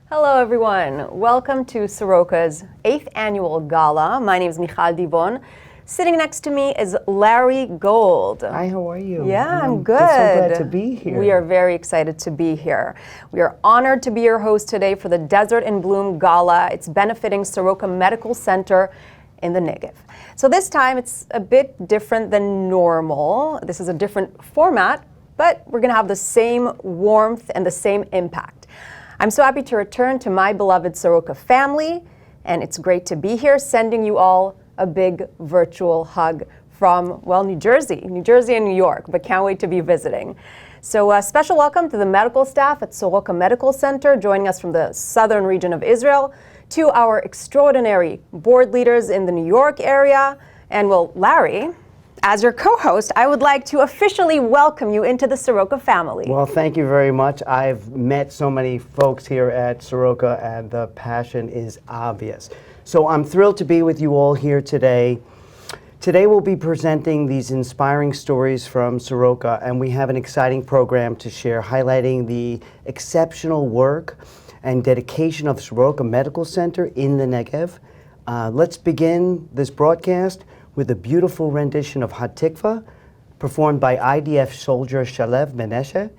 Hello everyone, welcome to Soroka's 8th annual Gala. My name is Michal Divon. Sitting next to me is Larry Gold. Hi, how are you? Yeah, I'm good. Just so glad to be here. We are very excited to be here. We are honored to be your host today for the Desert in Bloom Gala. It's benefiting Soroka Medical Center in the Negev. So this time it's a bit different than normal. This is a different format, but we're going to have the same warmth and the same impact. I'm so happy to return to my beloved Soroka family, and it's great to be here, sending you all a big virtual hug from, well, New Jersey and New York, but can't wait to be visiting. So a special welcome to the medical staff at Soroka Medical Center, joining us from the southern region of Israel, to our extraordinary board leaders in the New York area, and well, Larry, as your co-host, I would like to officially welcome you into the Soroka family. Well, thank you very much. I've met so many folks here at Soroka, and the passion is obvious. So I'm thrilled to be with you all here today. Today we'll be presenting these inspiring stories from Soroka, and we have an exciting program to share highlighting the exceptional work and dedication of Soroka Medical Center in the Negev. Let's begin this broadcast with a beautiful rendition of Hatikva, performed by IDF soldier Shalev Meneshe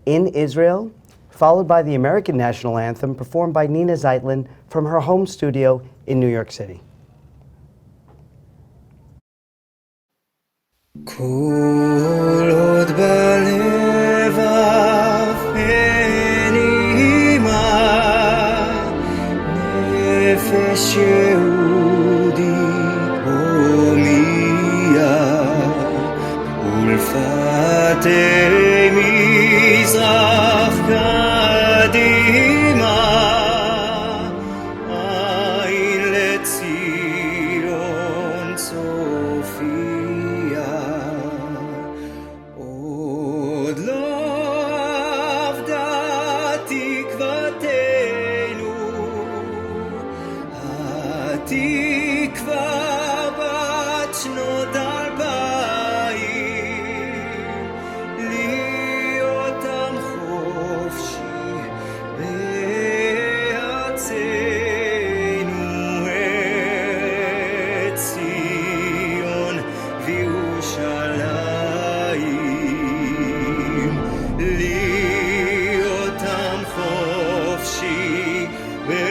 in Israel, followed by the American National Anthem, performed by Nina Zeitlin from her home studio in New York City. כל עוד בלבב פנימה נפש יהודי הומייה ולפתי מזרח קדימה עין לציון צופיה עוד לא אבדה תקוותנו התקווה בת שנות 2000 להיות עם חופשי בארצנו ארץ ציון וירושלים להיות עם חופשי בארצנו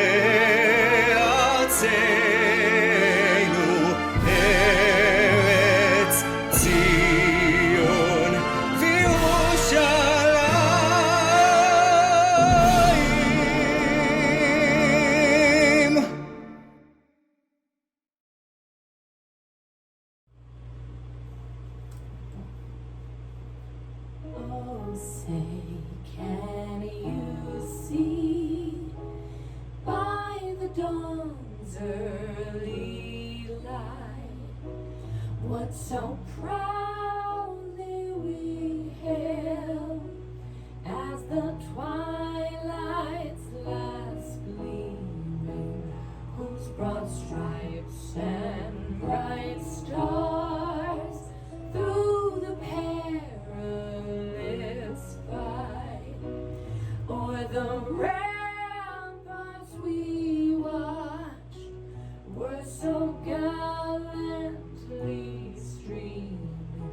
ארץ ציון וירושלים. Oh, say, can you see by the dawn's early light what so proudly we hailed as the twilight's last gleaming, whose broad stripes and bright stars through the perilous fight o'er the ramparts we watched were so gallantly streaming,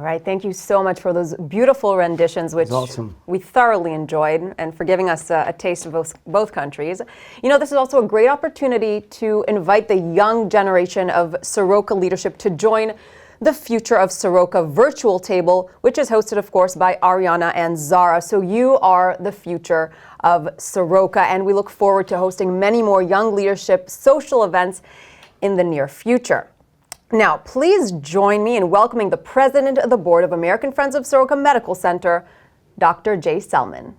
right, thank you so much for those beautiful renditions, which awesome. we thoroughly enjoyed, and for giving us a taste of both countries. You know, this is also a great opportunity to invite the young generation of Soroka leadership to join the Future of Soroka virtual table, which is hosted, of course, by Ariana and Zara. So you are the future of Soroka, and we look forward to hosting many more young leadership social events in the near future. Now, please join me in welcoming the president of the board of American Friends of Soroka Medical Center, Dr. Jay Selman.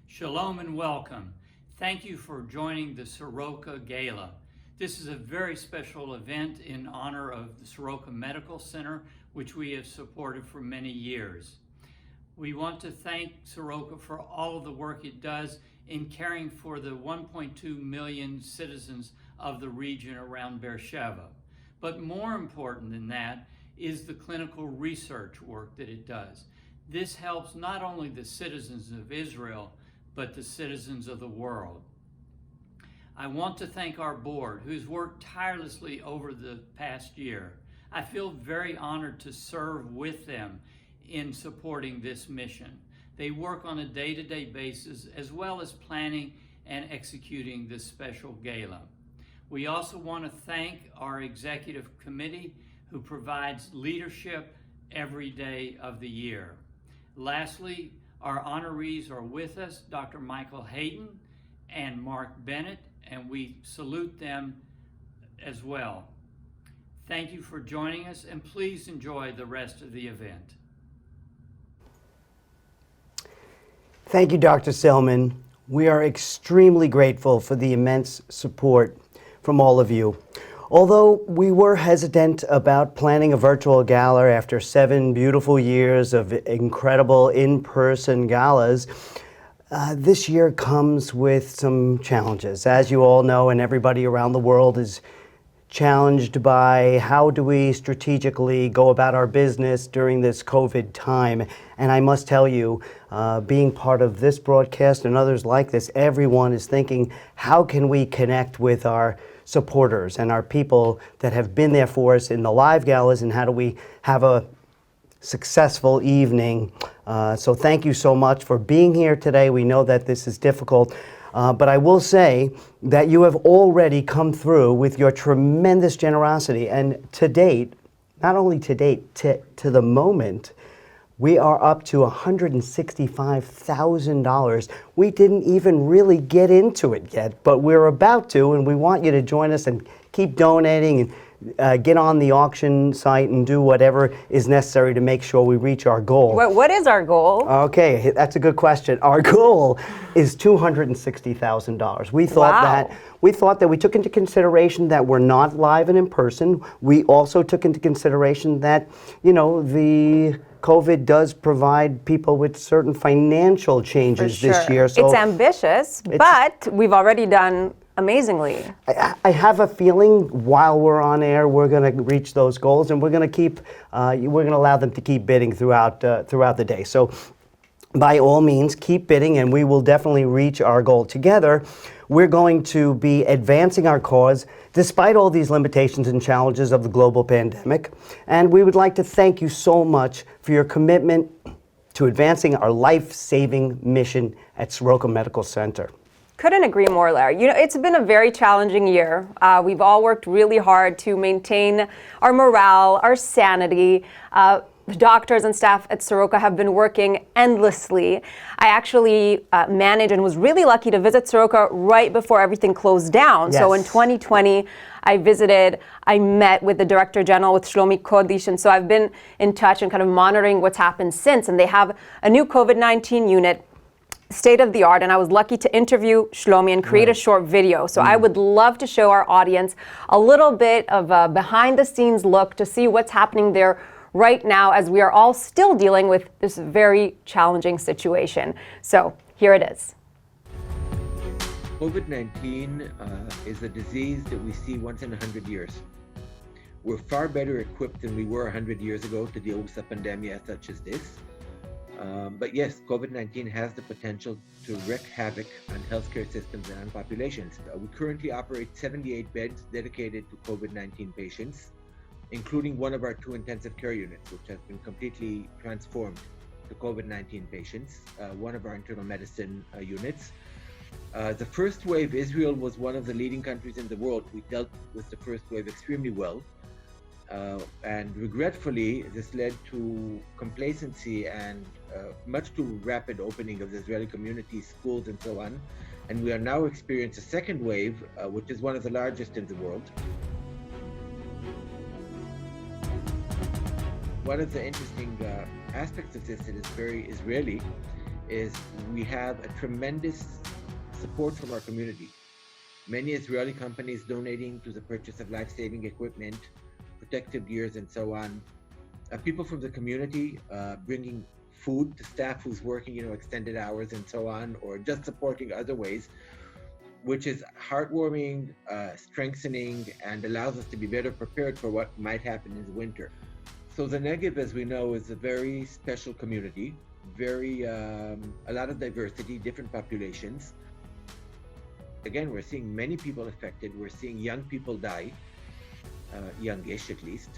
Shalom and welcome. Thank you for joining the Soroka Gala. This is a very special event in honor of the Soroka Medical Center, which we have supported for many years. We want to thank Soroka for all of the work it does in caring for the 1.2 million citizens of the region around Beersheba. But more important than that is the clinical research work that it does. This helps not only the citizens of Israel, but the citizens of the world. I want to thank our board, who's worked tirelessly over the past year. I feel very honored to serve with them in supporting this mission. They work on a day-to-day basis, as well as planning and executing this special gala. We also want to thank our executive committee, who provides leadership every day of the year. Lastly, our honorees are with us, Dr. Michael Hayden and Mark Bennett, and we salute them as well. Thank you for joining us, and please enjoy the rest of the event. Thank you, Dr. Selman. We are extremely grateful for the immense support from all of you. Although we were hesitant about planning a virtual gala after 7 beautiful years of incredible in-person galas, this year comes with some challenges. As you all know, and everybody around the world is challenged by how do we strategically go about our business during this COVID time. And I must tell you, being part of this broadcast and others like this, everyone is thinking, how can we connect with our supporters and our people that have been there for us in the live galas, and how do we have a successful evening? So thank you so much for being here today. We know that this is difficult, but I will say that you have already come through with your tremendous generosity. And to date, not only to date, to the moment, we are up to $165,000. We didn't even really get into it yet, but we're about to, and we want you to join us and keep donating and get on the auction site and do whatever is necessary to make sure we reach our goal. What is our goal? Okay, that's a good question. Our goal is $260,000. We thought that we took into consideration that we're not live and in person. We also took into consideration that, you know, the COVID does provide people with certain financial changes this year. So it's ambitious, but we've already done amazingly. I have a feeling while we're on air, we're going to reach those goals, and we're going to allow them to keep bidding throughout the day. So by all means, keep bidding, and we will definitely reach our goal together. We're going to be advancing our cause despite all these limitations and challenges of the global pandemic. And we would like to thank you so much for your commitment to advancing our life-saving mission at Soroka Medical Center. Couldn't agree more, Larry. You know, it's been a very challenging year. We've all worked really hard to maintain our morale, our sanity. The doctors and staff at Soroka have been working endlessly. I actually managed and was really lucky to visit Soroka right before everything closed down. Yes. So in 2020, I met with the Director General, with Shlomi Kodish, and so I've been in touch and kind of monitoring what's happened since. And they have a new COVID-19 unit, state of the art, and I was lucky to interview Shlomi and create a short video. So I would love to show our audience a little bit of a behind the scenes look to see what's happening there right now, as we are all still dealing with this very challenging situation. So here it is. COVID-19 is a disease that we see once in 100 years. We're far better equipped than we were 100 years ago to deal with a pandemic such as this. But yes, COVID-19 has the potential to wreak havoc on healthcare systems and on populations. We currently operate 78 beds dedicated to COVID-19 patients. including one of our 2 intensive care units, which has been completely transformed to COVID-19 patients, one of our internal medicine units. The first wave, Israel was one of the leading countries in the world. We dealt with the first wave extremely well. And regretfully, this led to complacency and much too rapid opening of the Israeli community, schools, and so on. And we are now experiencing a second wave, which is one of the largest in the world. One of the interesting aspects of this that is very Israeli is we have a tremendous support from our community. Many Israeli companies donating to the purchase of life-saving equipment, protective gears, and so on. People from the community bringing food to staff who's working, extended hours and so on, or just supporting other ways, which is heartwarming, strengthening, and allows us to be better prepared for what might happen in the winter. So the Negev, as we know, is a very special community, a lot of diversity, different populations. Again, we're seeing many people affected. We're seeing young people die, youngish at least.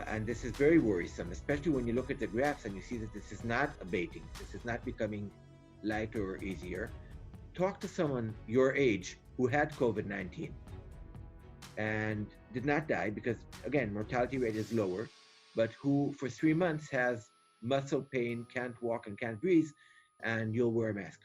And this is very worrisome, especially when you look at the graphs and you see that this is not abating. This is not becoming lighter or easier. Talk to someone your age who had COVID-19 and did not die because, again, mortality rate is lower, but who for 3 months has muscle pain, can't walk and can't breathe, and you'll wear a mask.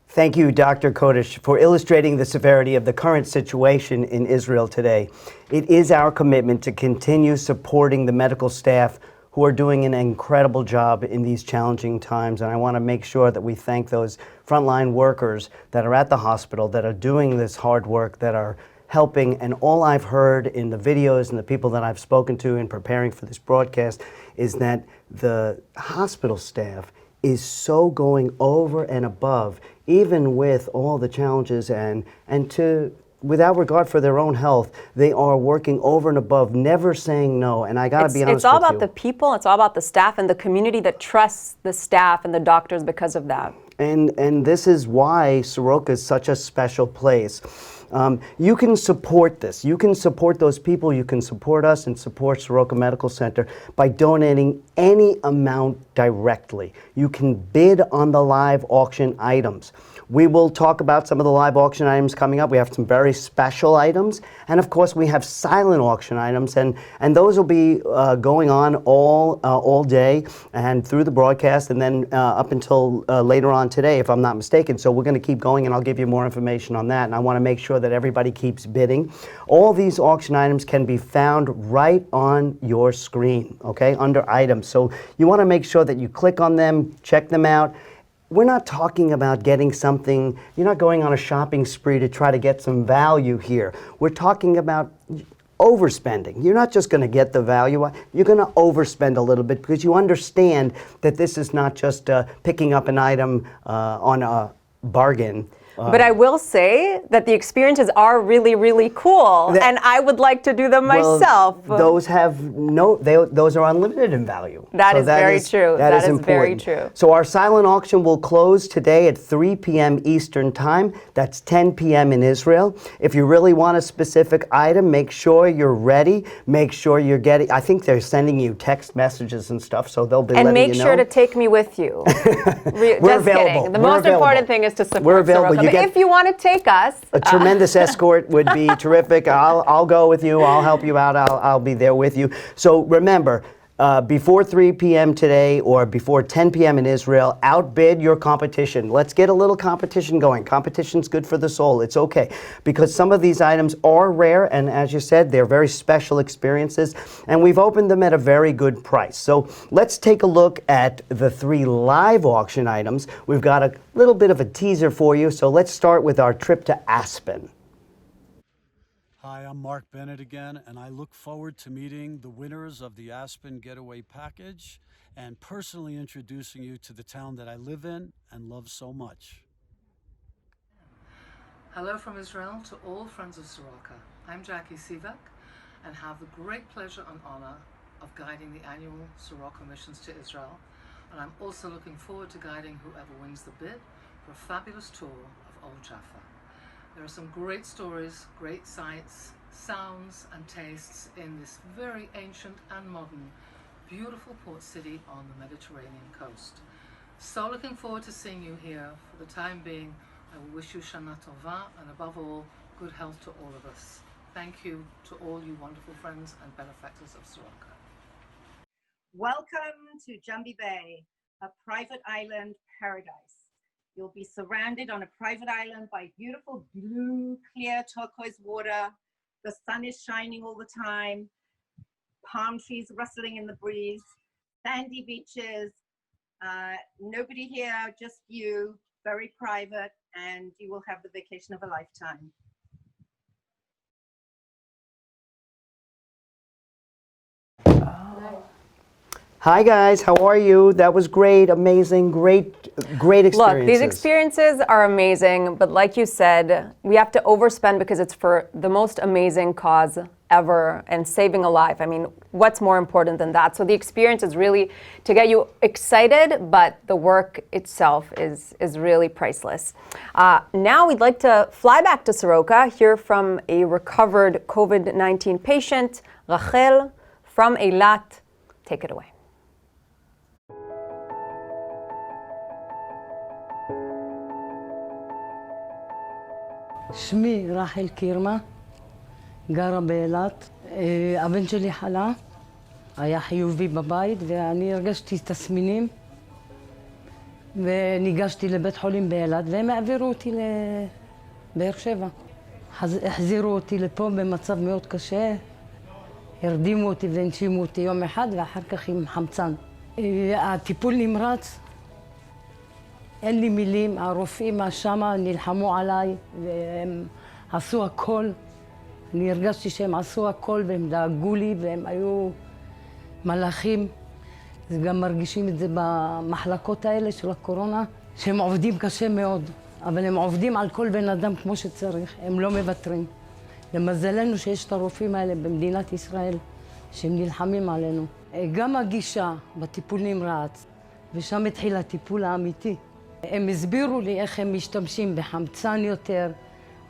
Thank you, Dr. Kodesh, for illustrating the severity of the current situation in Israel today. It is our commitment to continue supporting the medical staff who are doing an incredible job in these challenging times. And I want to make sure that we thank those frontline workers that are at the hospital, that are doing this hard work, that are helping. And all I've heard in the videos and the people that I've spoken to in preparing for this broadcast is that the hospital staff is so going over and above, even with all the challenges and without regard for their own health, they are working over and above, never saying no. And I got to be honest with you. It's all about the people, it's all about the staff and the community that trusts the staff and the doctors because of that. And this is why Soroka is such a special place. You can support this. You can support those people. You can support us and support Soroka Medical Center by donating any amount directly. You can bid on the live auction items. We will talk about some of the live auction items coming up. We have some very special items. And of course, we have silent auction items. And those will be going on all day and through the broadcast and then up until later on today, if I'm not mistaken. So we're going to keep going and I'll give you more information on that. And I want to make sure that everybody keeps bidding. All these auction items can be found right on your screen, okay, under items. So you want to make sure that you click on them, check them out. We're not talking about getting something, you're not going on a shopping spree to try to get some value here. We're talking about overspending. You're not just going to get the value, you're going to overspend a little bit because you understand that this is not just picking up an item on a bargain. But I will say that the experiences are really, really cool, and I would like to do them myself. Those those are unlimited in value. That is very true. That is very important. true. So our silent auction will close today at 3 p.m. Eastern Time. That's 10 p.m. in Israel. If you really want a specific item, make sure you're ready. Make sure you're getting, I think they're sending you text messages and stuff, so they'll be letting you know. And make sure to take me with you. We're available. Kidding. The most important thing is to support We're available. Soroka. If you want to take us, a tremendous escort would be terrific. I'll go with you. I'll help you out. I'll be there with you. So remember, before 3 p.m. today or before 10 p.m. in Israel, outbid your competition. Let's get a little competition going. Competition's good for the soul. It's okay. Because some of these items are rare, and as you said, they're very special experiences, and we've opened them at a very good price. So let's take a look at the 3 live auction items. We've got a little bit of a teaser for you, so let's start with our trip to Aspen. Hi, I'm Mark Bennett again, and I look forward to meeting the winners of the Aspen Getaway Package and personally introducing you to the town that I live in and love so much. Hello from Israel to all friends of Soroka. I'm Jackie Sivak and have the great pleasure and honor of guiding the annual Soroka missions to Israel. And I'm also looking forward to guiding whoever wins the bid for a fabulous tour of Old Jaffa. There are some great stories, great sights, sounds and tastes in this very ancient and modern, beautiful port city on the Mediterranean coast. So looking forward to seeing you here. For the time being, I wish you Shana Tova and above all, good health to all of us. Thank you to all you wonderful friends and benefactors of Soroka. Welcome to Jambi Bay, a private island paradise. You'll be surrounded on a private island by beautiful blue, clear turquoise water. The sun is shining all the time, palm trees rustling in the breeze, sandy beaches, nobody here, just you, very private, and you will have the vacation of a lifetime. Hi guys, how are you? That was great, amazing, great experiences. Look, these experiences are amazing, but like you said, we have to overspend because it's for the most amazing cause ever and saving a life. I mean, what's more important than that? So the experience is really to get you excited, but the work itself is really priceless. Now we'd like to fly back to Soroka, hear from a recovered COVID-19 patient, Rachel, from Eilat. Take it away. שמי רחל קירמה, גרה באילת. הבן שלי חלה, היה חיובי בבית ואני הרגשתי תסמינים וניגשתי לבית חולים באילת והם העבירו אותי לבאר שבע. החזירו אותי לפה במצב מאוד קשה, הרדימו אותי והנשימו אותי יום אחד ואחר כך עם חמצן. הטיפול נמרץ, אין לי מילים, הרופאים שמה נלחמו עליי והם עשו הכל. אני הרגשתי שהם עשו הכל והם דאגו לי והם היו מלאכים. גם מרגישים את זה במחלקות האלה של הקורונה, שהם עובדים קשה מאוד, אבל הם עובדים על כל בן אדם כמו שצריך, הם לא מוותרים. למזלנו שיש את הרופאים האלה במדינת ישראל, שהם נלחמים עלינו. גם הגישה בטיפול נמרץ, ושם התחיל הטיפול האמיתי. הם הסבירו לי איך הם משתמשים בחמצן יותר,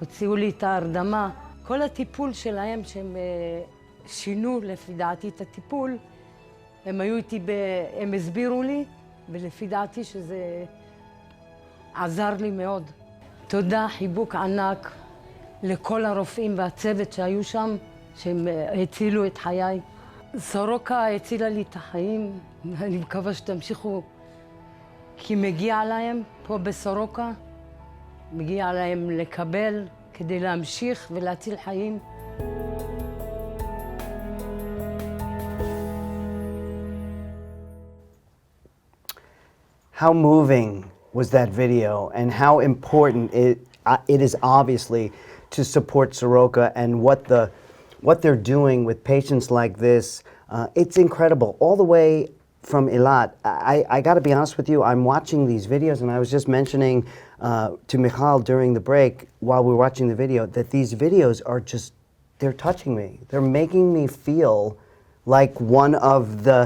הוציאו לי את ההרדמה. כל הטיפול שלהם שהם שינו לפי דעתי את הטיפול, הם היו איתי, הם הסבירו לי, ולפי דעתי שזה עזר לי מאוד. תודה, חיבוק ענק לכל הרופאים והצוות שהיו שם, שהם הצילו את חיי. סורוקה הצילה לי את החיים, אני מקווה שתמשיכו, כי מגיע להם פה בסורוקה, מגיע להם לקבל כדי להמשיך ולהציל חיים. How moving was that video, and how important it is obviously to support Soroka and what they're doing with patients like this. It's incredible. All the way from Eilat. I got to be honest with you, I'm watching these videos, and I was just mentioning to Michal during the break while we were watching the video that these videos are just, they're touching me. They're making me feel like one of the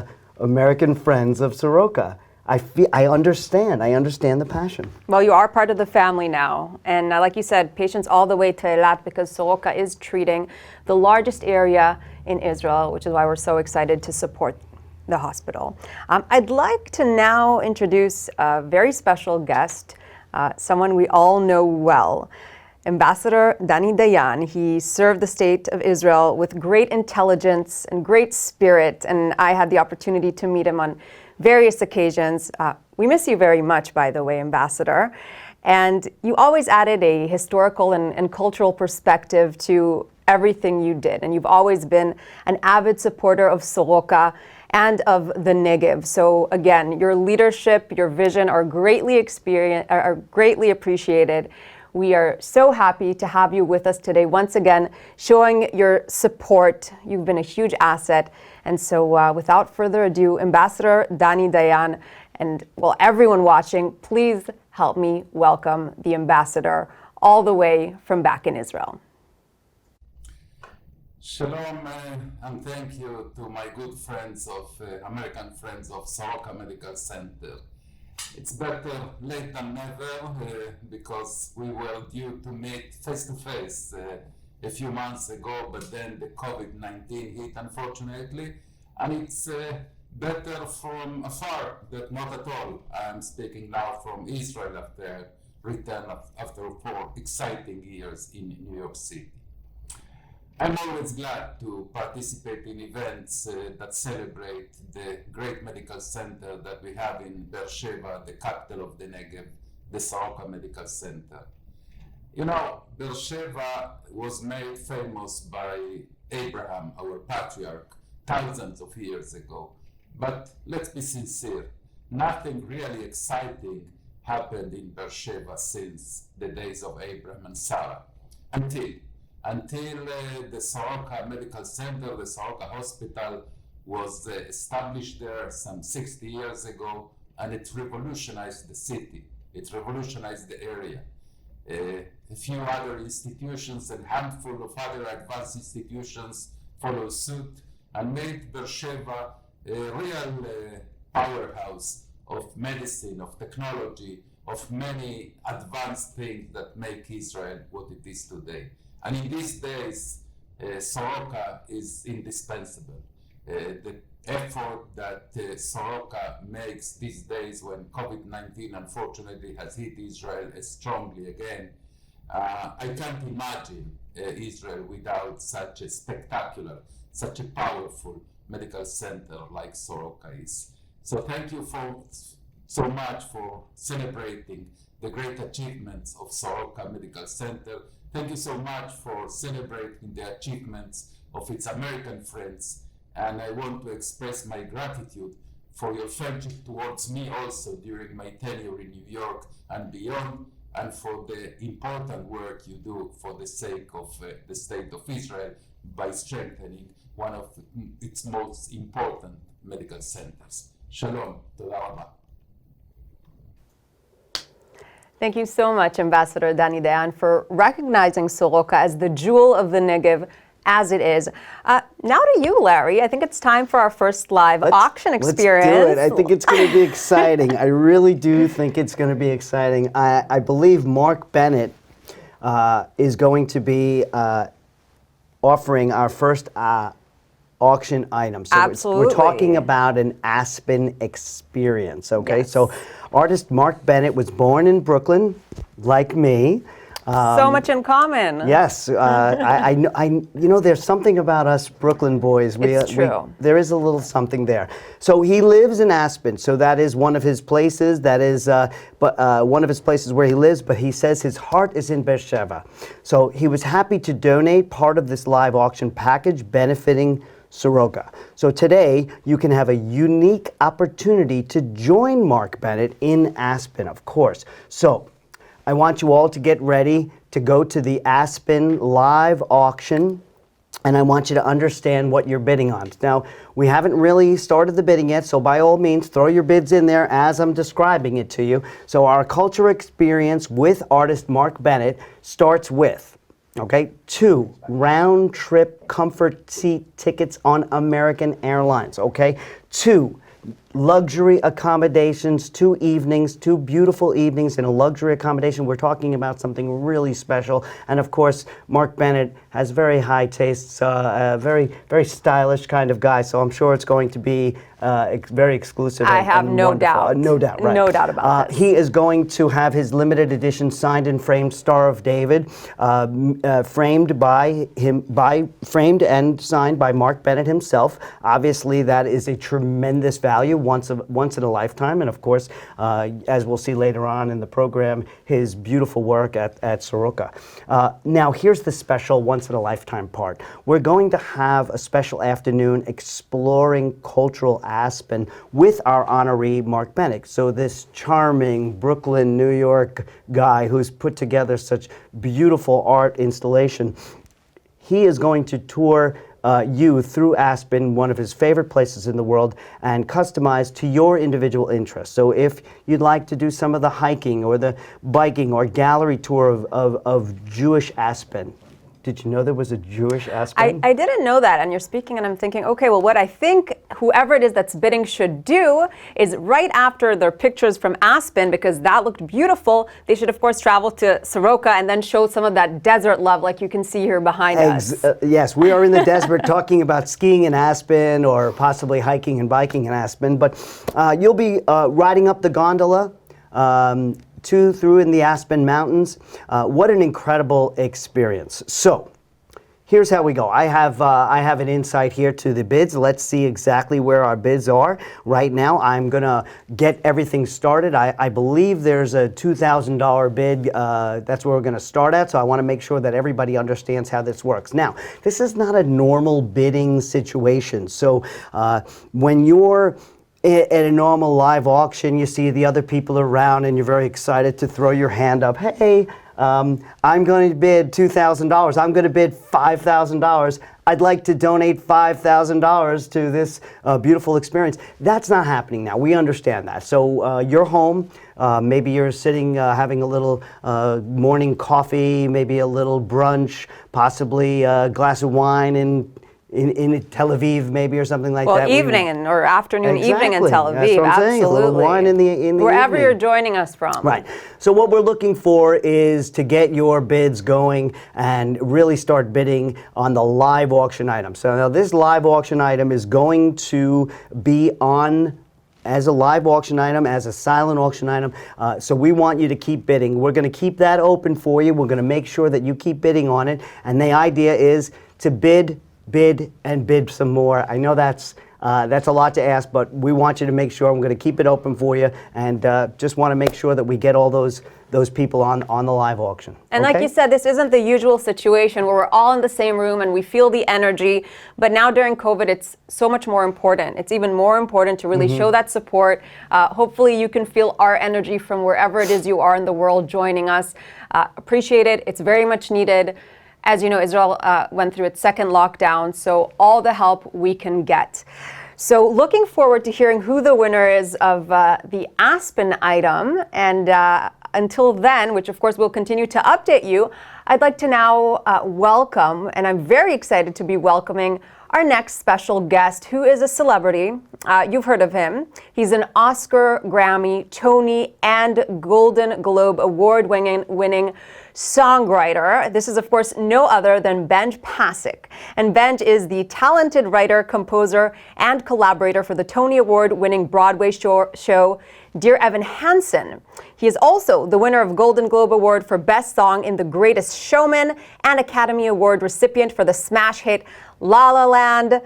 American friends of Soroka. I understand the passion. Well, you are part of the family now. And like you said, patients all the way to Eilat, because Soroka is treating the largest area in Israel, which is why we're so excited to support the hospital. I'd like to now introduce a very special guest, someone we all know well, Ambassador Dani Dayan. He served the state of Israel with great intelligence and great spirit, and I had the opportunity to meet him on various occasions. We miss you very much, by the way, Ambassador. And you always added a historical and cultural perspective to everything you did. And you've always been an avid supporter of Soroka and of the Negev. So again, your leadership, your vision are greatly appreciated. We are so happy to have you with us today, once again, showing your support. You've been a huge asset. And so without further ado, Ambassador Dani Dayan, and well, everyone watching, please help me welcome the ambassador all the way from back in Israel. Shalom, and thank you to my good friends of American friends of Soroka Medical Center. it's better late than never because we were due to meet face to face a few months ago, but then the COVID-19 hit, unfortunately, and it's better from afar than not at all. I'm speaking now from Israel after return after 4 exciting years in New York City. I'm always glad to participate in events that celebrate the great medical center that we have in Beersheba, the capital of the Negev, the Soroka Medical Center. You know, Beersheba was made famous by Abraham, our patriarch, thousands of years ago. But let's be sincere, nothing really exciting happened in Beersheba since the days of Abraham and Sarah, until the Soroka Medical Center, the Soroka Hospital, was established there some 60 years ago, and it revolutionized the city. It revolutionized the area. A few other institutions and handful of other advanced institutions followed suit and made Beersheba a real powerhouse of medicine, of technology, of many advanced things that make Israel what it is today. And in these days, Soroka is indispensable. The effort that Soroka makes these days when COVID-19 unfortunately has hit Israel strongly again, I can't imagine Israel without such a spectacular, such a powerful medical center like Soroka is. So thank you so much for celebrating the great achievements of Soroka Medical Center. Thank you so much for celebrating the achievements of its American friends. And I want to express my gratitude for your friendship towards me also during my tenure in New York and beyond, and for the important work you do for the sake of the State of Israel by strengthening one of its most important medical centers. Shalom, toda rabba. Thank you so much, Ambassador Dani Dayan, for recognizing Soroka as the jewel of the Negev, as it is. Now to you, Larry. I think it's time for our first live auction experience. Let's do it. I think it's going to be exciting. I really do think it's going to be exciting. I believe Mark Bennett is going to be offering our first auction item. So Absolutely. we're talking about an Aspen experience, okay? Yes. So artist Mark Bennett was born in Brooklyn, like me. So much in common. Yes, I know there's something about us Brooklyn boys. It's true. There is a little something there. So he lives in Aspen, so that is one of his places. That is one of his places where he lives, but he says his heart is in Beersheba. So he was happy to donate part of this live auction package benefiting Soroka. So today you can have a unique opportunity to join Mark Bennett in Aspen, of course. So I want you all to get ready to go to the Aspen live auction, and I want you to understand what you're bidding on. Now, we haven't really started the bidding yet, so by all means, throw your bids in there as I'm describing it to you. So our culture experience with artist Mark Bennett starts with, 2 round-trip comfort seat tickets on American Airlines, 2 luxury accommodations, 2 evenings, 2 beautiful evenings in a luxury accommodation. We're talking about something really special. And of course, Mark Bennett has very high tastes, a very, very stylish kind of guy. So I'm sure it's going to be very exclusive. I have no wonderful. doubt. No doubt, right. No doubt about this. He is going to have his limited edition signed and framed Star of David, framed and signed by Mark Bennett himself. Obviously, that is a tremendous value, once in a lifetime. And of course, as we'll see later on in the program, his beautiful work at Soroka. Now, here's the special once in a lifetime part. We're going to have a special afternoon exploring cultural Aspen with our honoree, Mark Bennett. So this charming Brooklyn, New York guy who's put together such beautiful art installation, he is going to tour you through Aspen, one of his favorite places in the world, and customized to your individual interests. So if you'd like to do some of the hiking or the biking or gallery tour of Jewish Aspen, Did you know there was a Jewish Aspen? I didn't know that, and you're speaking, and I'm thinking, okay, well, what I think whoever it is that's bidding should do is right after their pictures from Aspen, because that looked beautiful, they should, of course, travel to Soroka and then show some of that desert love like you can see here behind us. Yes, we are in the desert talking about skiing in Aspen or possibly hiking and biking in Aspen, but you'll be riding up the gondola through in the Aspen Mountains. What an incredible experience. So here's how we go. I have an insight here to the bids. Let's see exactly where our bids are. Right now, I'm going to get everything started. I believe there's a $2,000 bid. That's where we're going to start at, so I want to make sure that everybody understands how this works. Now, this is not a normal bidding situation. So when you're at a normal live auction, you see the other people around and you're very excited to throw your hand up. Hey, I'm going to bid $2,000. I'm going to bid $5,000. I'd like to donate $5,000 to this beautiful experience. That's not happening now. We understand that. So you're home. Maybe you're sitting having a little morning coffee, maybe a little brunch, possibly a glass of wine in Tel Aviv, maybe, or something like that. Well, evening or afternoon, evening in Tel Aviv. That's what I'm saying. Absolutely. A little wine in the wherever evening. you're joining us from. Right. So what we're looking for is to get your bids going and really start bidding on the live auction item. So now this live auction item is going to be on as a live auction item, as a silent auction item. So we want you to keep bidding. We're going to keep that open for you. We're going to make sure that you keep bidding on it. And the idea is to bid, and bid some more. I know that's a lot to ask, but we want you to make sure. I'm going to keep it open for you, and just want to make sure that we get all those people on the live auction. And okay? like you said, this isn't the usual situation where we're all in the same room and we feel the energy. But now during COVID, it's so much more important. It's even more important to really show that support. Hopefully you can feel our energy from wherever it is you are in the world joining us. Appreciate it. It's very much needed. As you know, Israel went through its second lockdown, so all the help we can get. So looking forward to hearing who the winner is of the Aspen item. And until then, which of course we'll continue to update you, I'd like to now welcome, and I'm very excited to be welcoming our next special guest, who is a celebrity. You've heard of him. He's an Oscar, Grammy, Tony, and Golden Globe award-winning songwriter. This is, of course, no other than Benj Pasek. And Benj is the talented writer, composer, and collaborator for the Tony Award-winning Broadway show Dear Evan Hansen. He is also the winner of Golden Globe Award for Best Song in The Greatest Showman and Academy Award recipient for the smash hit La La Land.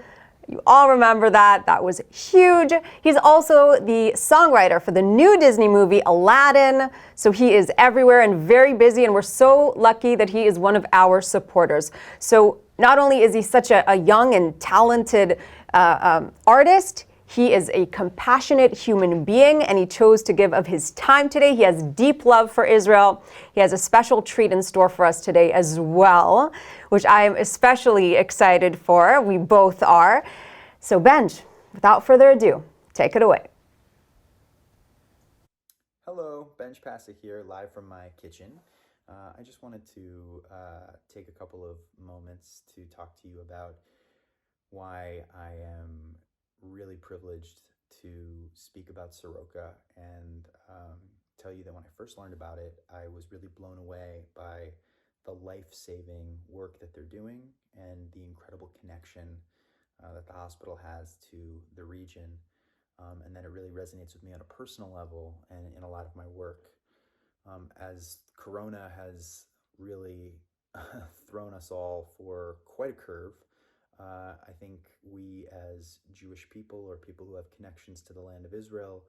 You all remember that. That was huge. He's also the songwriter for the new Disney movie Aladdin. So he is everywhere and very busy, and we're so lucky that he is one of our supporters. So not only is he such a young and talented artist, he is a compassionate human being, and he chose to give of his time today. He has deep love for Israel. He has a special treat in store for us today as well, which I am especially excited for. We both are. So Benj, without further ado, take it away. Hello, Benj Pasek here, live from my kitchen. I just wanted to take a couple of moments to talk to you about why I am really privileged to speak about Soroka and tell you that when I first learned about it, I was really blown away by the life-saving work that they're doing and the incredible connection that the hospital has to the region. And then it really resonates with me on a personal level and in a lot of my work. As Corona has really thrown us all for quite a curve, I think we as Jewish people or people who have connections to the land of Israel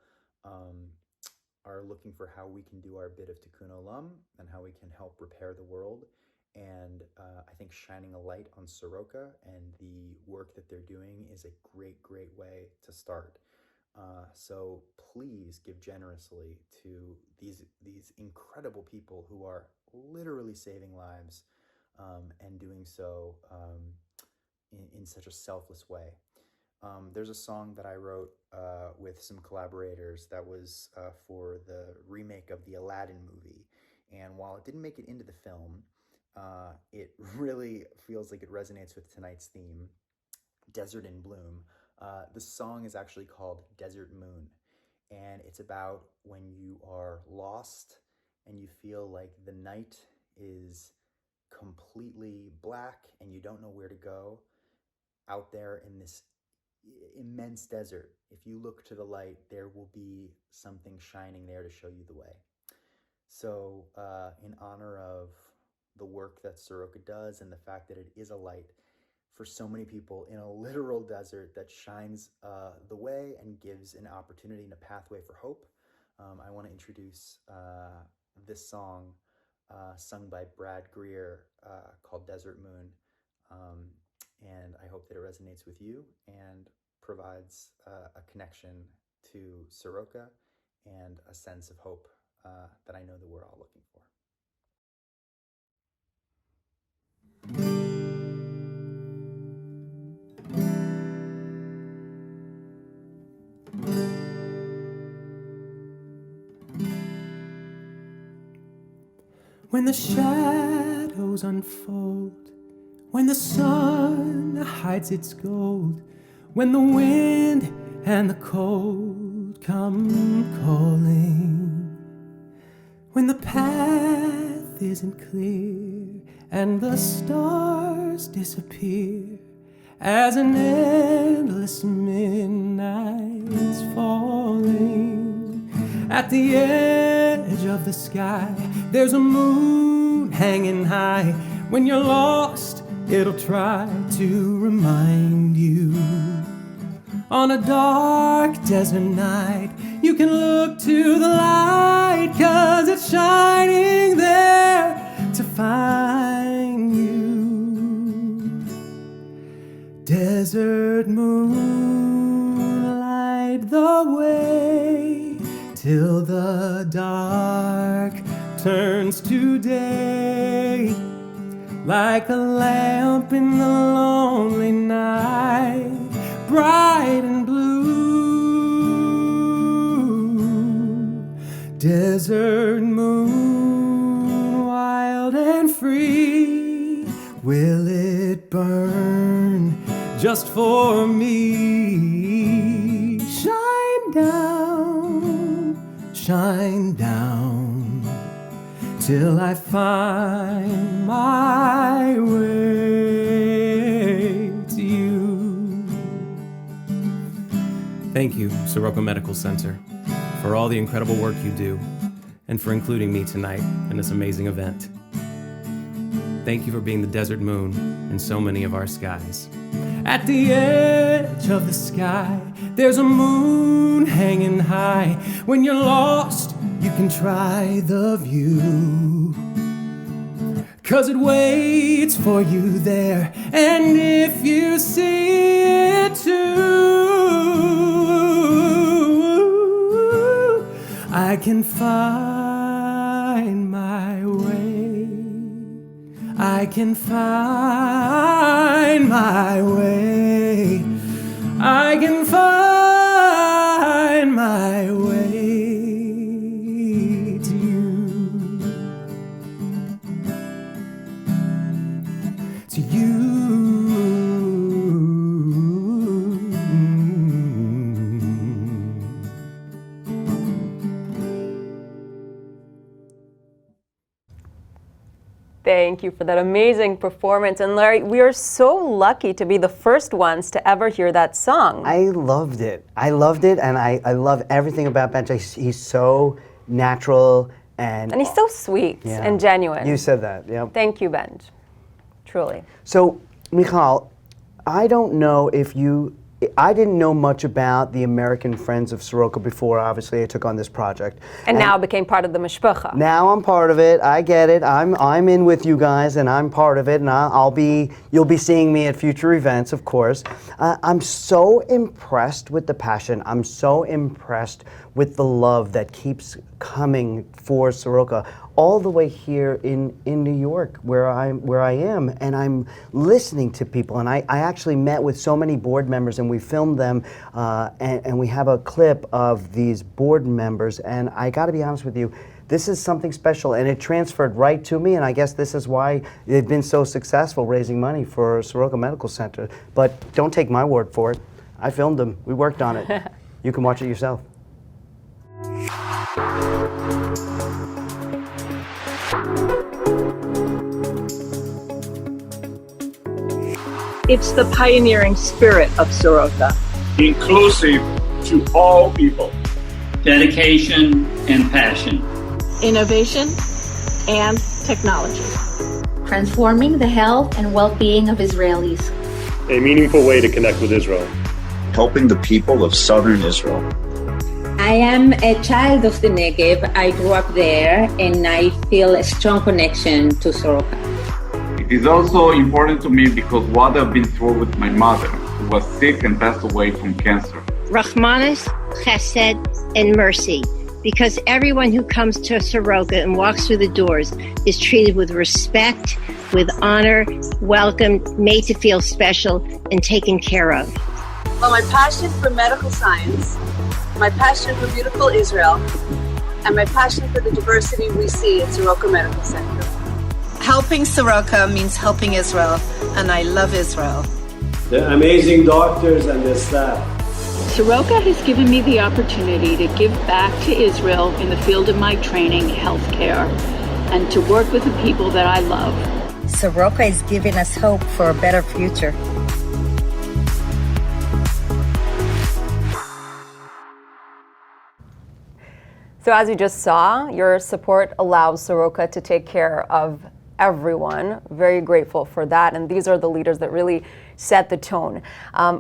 are looking for how we can do our bit of tikkun olam and how we can help repair the world. And I think shining a light on Soroka and the work that they're doing is a great, great way to start. So please give generously to these incredible people who are literally saving lives and doing so in such a selfless way. There's a song that I wrote with some collaborators that was for the remake of the Aladdin movie. And while it didn't make it into the film, it really feels like it resonates with tonight's theme, Desert in Bloom. The song is actually called Desert Moon, and it's about when you are lost and you feel like the night is completely black and you don't know where to go out there in this immense desert. If you look to the light, there will be something shining there to show you the way. So, in honor of the work that Soroka does and the fact that it is a light for so many people in a literal desert that shines the way and gives an opportunity and a pathway for hope, I want to introduce this song sung by Brad Greer called Desert Moon. And I hope that it resonates with you and provides a connection to Soroka and a sense of hope that I know that we're all looking for. When the shadows unfold, when the sun hides its gold, when the wind and the cold come calling, when the path isn't clear and the stars disappear as an endless midnight's falling, at the edge of the sky there's a moon hanging high. When you're lost, it'll try to remind you. On a dark desert night, you can look to the light, 'cause it's shining there to find you. Desert moon, light the way till the dark turns to day, like a lamp in the lonely night, bright and blue. Desert moon, wild and free, will it burn just for me? Shine down, till I find my way to you. Thank you, Soroka Medical Center, for all the incredible work you do and for including me tonight in this amazing event. Thank you for being the desert moon in so many of our skies. At the edge of the sky, there's a moon hanging high. When you're lost, you can try the view, 'cause it waits for you there. And if you see it too, I can find my way. I can find my way. I can find my way to you. To you. Thank you for that amazing performance. And Larry, we are so lucky to be the first ones to ever hear that song. I loved it. I loved it, and I love everything about Benj. He's so natural and he's so sweet and genuine. You said that, yeah. Thank you, Benj. Truly. So, Michal, I don't know if I didn't know much about the American Friends of Soroka before, obviously, I took on this project. And now became part of the mishpacha. Now I'm part of it. I get it. I'm in with you guys, and I'm part of it. And you'll be seeing me at future events, of course. I'm so impressed with the passion. I'm so impressed with the love that keeps coming for Soroka, all the way here in New York, where I am, and I'm listening to people. And I actually met with so many board members, and we filmed them, and we have a clip of these board members. And I got to be honest with you, this is something special, and it transferred right to me, and I guess this is why they've been so successful raising money for Soroka Medical Center. But don't take my word for it. I filmed them. We worked on it. You can watch it yourself. It's the pioneering spirit of Soroka. Inclusive to all people. Dedication and passion. Innovation and technology. Transforming the health and well-being of Israelis. A meaningful way to connect with Israel. Helping the people of southern Israel. I am a child of the Negev. I grew up there and I feel a strong connection to Soroka. It is also important to me because what I've been through with my mother, who was sick and passed away from cancer. Rahmanis, Chesed, and mercy, because everyone who comes to Soroka and walks through the doors is treated with respect, with honor, welcomed, made to feel special, and taken care of. Well, my passion for medical science, my passion for beautiful Israel, and my passion for the diversity we see at Soroka Medical Center. Helping Soroka means helping Israel, and I love Israel. The amazing doctors and the staff. Soroka has given me the opportunity to give back to Israel in the field of my training, healthcare, and to work with the people that I love. Soroka is giving us hope for a better future. So as you just saw, your support allows Soroka to take care of everyone. Very grateful for that. And these are the leaders that really set the tone.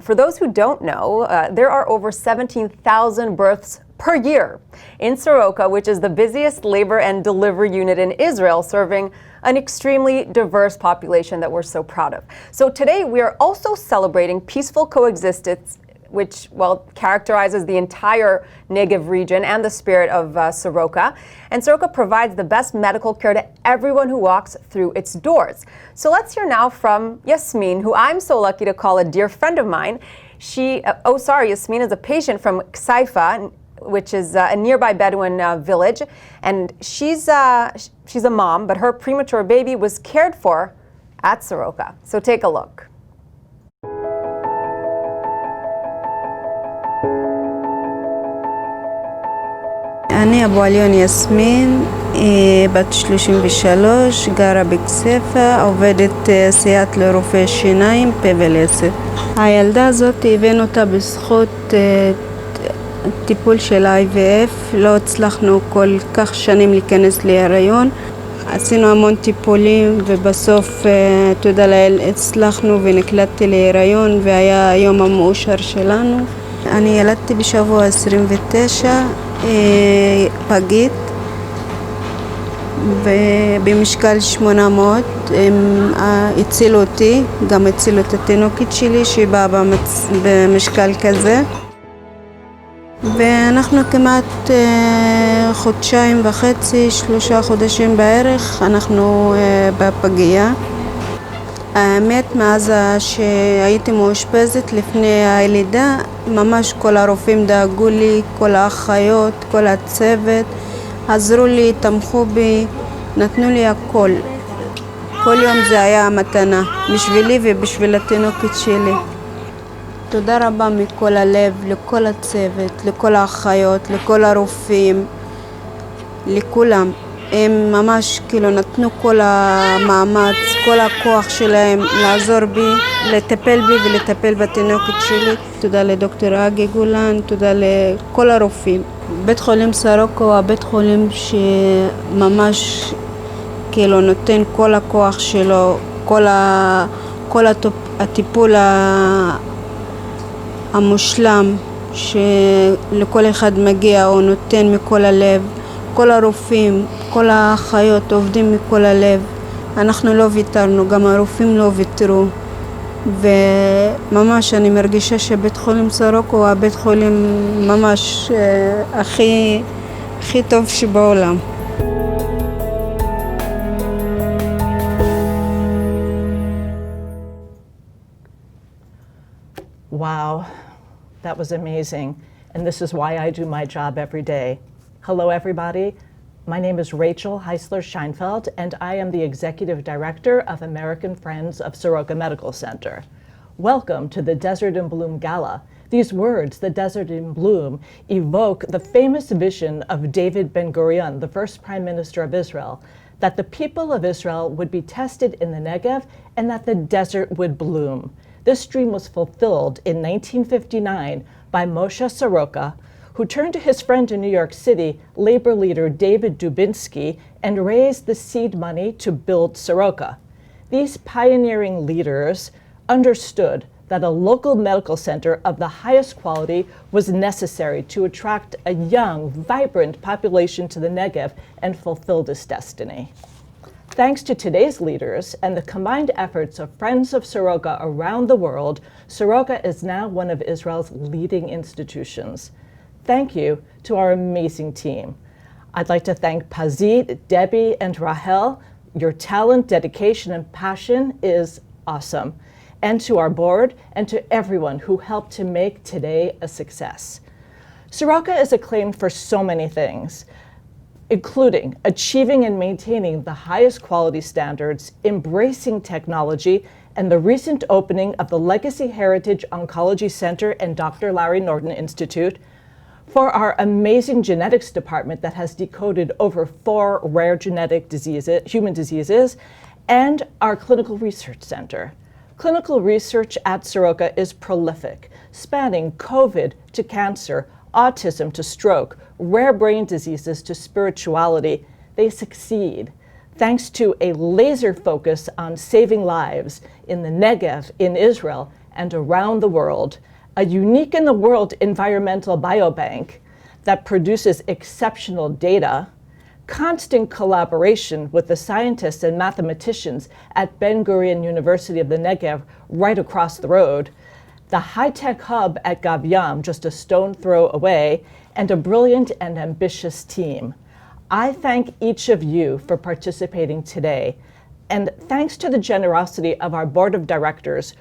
For those who don't know, there are over 17,000 births per year in Soroka, which is the busiest labor and delivery unit in Israel, serving an extremely diverse population that we're so proud of. So today we are also celebrating peaceful coexistence, which, well, characterizes the entire Negev region and the spirit of Soroka. And Soroka provides the best medical care to everyone who walks through its doors. So let's hear now from Yasmin, who I'm so lucky to call a dear friend of mine. Yasmin is a patient from Ksaifa, which is a nearby Bedouin village. And she's a mom, but her premature baby was cared for at Soroka. So take a look. אני אבו עליון יסמין, בת 33, גרה בכספה, עובדת סייעת לרופא שיניים, פה ולסת. הילדה הזאת הבאנו אותה בזכות טיפול של IVF, לא הצלחנו כל כך שנים להיכנס להיריון. עשינו המון טיפולים ובסוף, תודה לאל, הצלחנו ונקלטתי להיריון והיה היום המאושר שלנו. אני ילדתי בשבוע 29, פגית ובמשקל 800. הם הצילו אותי, גם הצילו את התינוקית שלי שהיא באה במשקל כזה. ואנחנו כמעט חודשיים וחצי, 3 חודשים בערך, אנחנו בפגייה. האמת, מאז שהייתי מאושפזת לפני הלידה, ממש כל הרופאים דאגו לי, כל האחיות, כל הצוות, עזרו לי, תמכו בי, נתנו לי הכל. כל יום זה היה מתנה, בשבילי ובשביל התינוקת שלי. תודה רבה מכל הלב, לכל הצוות, לכל האחיות, לכל הרופאים, לכולם. הם ממש כאילו נתנו כל המאמץ, כל הכוח שלהם לעזור בי, לטפל בי ולטפל בתינוקת שלי. תודה לדוקטור אגי גולן, תודה לכל הרופאים. בית חולים סורוקה הוא הבית חולים שממש כאילו נותן כל הכוח שלו, כל הטיפול המושלם שלכל אחד מגיע או נותן מכל הלב. כל הרופאים, כל האחיות עובדים מכל הלב. אנחנו לא ויתרנו, גם הרופאים לא ויתרו. וממש אני מרגישה שבית חולים סורוקה הוא הבית חולים ממש הכי טוב שבעולם. Wow, that was amazing. And this is why I do my job every day. Hello, everybody. My name is Rachel Heisler-Scheinfeld, and I am the Executive Director of American Friends of Soroka Medical Center. Welcome to the Desert in Bloom Gala. These words, the Desert in Bloom, evoke the famous vision of David Ben-Gurion, the first Prime Minister of Israel, that the people of Israel would be tested in the Negev and that the desert would bloom. This dream was fulfilled in 1959 by Moshe Soroka, who turned to his friend in New York City, labor leader David Dubinsky, and raised the seed money to build Soroka. These pioneering leaders understood that a local medical center of the highest quality was necessary to attract a young, vibrant population to the Negev and fulfill this destiny. Thanks to today's leaders and the combined efforts of Friends of Soroka around the world, Soroka is now one of Israel's leading institutions. Thank you to our amazing team. I'd like to thank Pazit, Debbie, and Rahel. Your talent, dedication, and passion is awesome. And to our board and to everyone who helped to make today a success. Soroka is acclaimed for so many things, including achieving and maintaining the highest quality standards, embracing technology, and the recent opening of the Legacy Heritage Oncology Center and Dr. Larry Norton Institute, for our amazing genetics department that has decoded over 4 rare genetic diseases, human diseases, and our clinical research center. Clinical research at Soroka is prolific, spanning COVID to cancer, autism to stroke, rare brain diseases to spirituality. They succeed thanks to a laser focus on saving lives in the Negev, in Israel, and around the world. A unique in the world environmental biobank that produces exceptional data, constant collaboration with the scientists and mathematicians at Ben-Gurion University of the Negev right across the road, the high-tech hub at Gav Yam just a stone throw away, and a brilliant and ambitious team. I thank each of you for participating today, and thanks to the generosity of our board of directors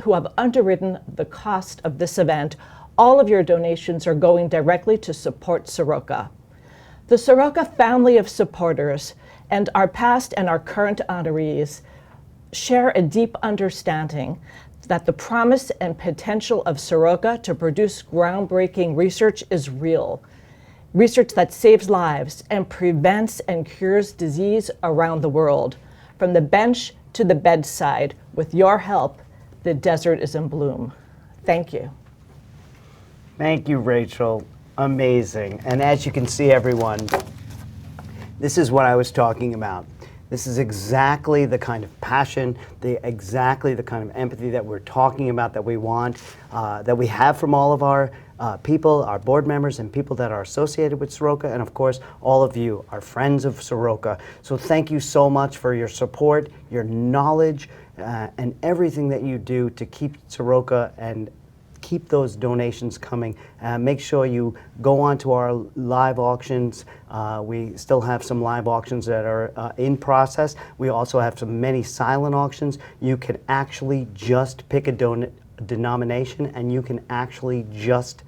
who have underwritten the cost of this event, all of your donations are going directly to support Soroka. The Soroka family of supporters and our past and our current honorees share a deep understanding that the promise and potential of Soroka to produce groundbreaking research is real. Research that saves lives and prevents and cures disease around the world. From the bench to the bedside, with your help, the desert is in bloom. Thank you. Thank you, Rachel. Amazing. And as you can see, everyone, this is what I was talking about. This is exactly the kind of passion, exactly the kind of empathy that we're talking about, that we want, that we have from all of our people, our board members, and people that are associated with Soroka, and of course, all of you, our friends of Soroka. So thank you so much for your support, your knowledge, and everything that you do to keep Soroka and keep those donations coming. Make sure you go on to our live auctions. We still have some live auctions that are in process. We also have many silent auctions. You can actually just pick a denomination and you can actually just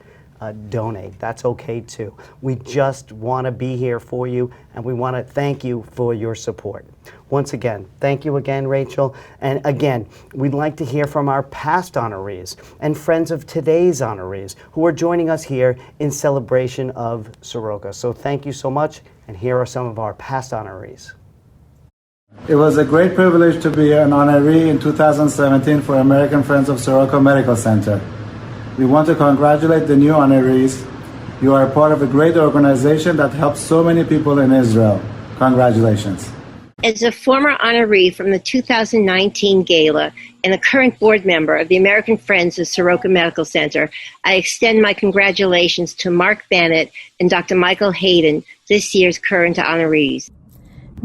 donate. That's okay too. We just want to be here for you, and we want to thank you for your support. Once again, thank you again, Rachel. And again, we'd like to hear from our past honorees and friends of today's honorees who are joining us here in celebration of Soroka. So thank you so much, and here are some of our past honorees. It was a great privilege to be an honoree in 2017 for American Friends of Soroka Medical Center. We want to congratulate the new honorees. You are a part of a great organization that helps so many people in Israel. Congratulations. As a former honoree from the 2019 Gala and a current board member of the American Friends of Soroka Medical Center, I extend my congratulations to Mark Bennett and Dr. Michael Hayden, this year's current honorees.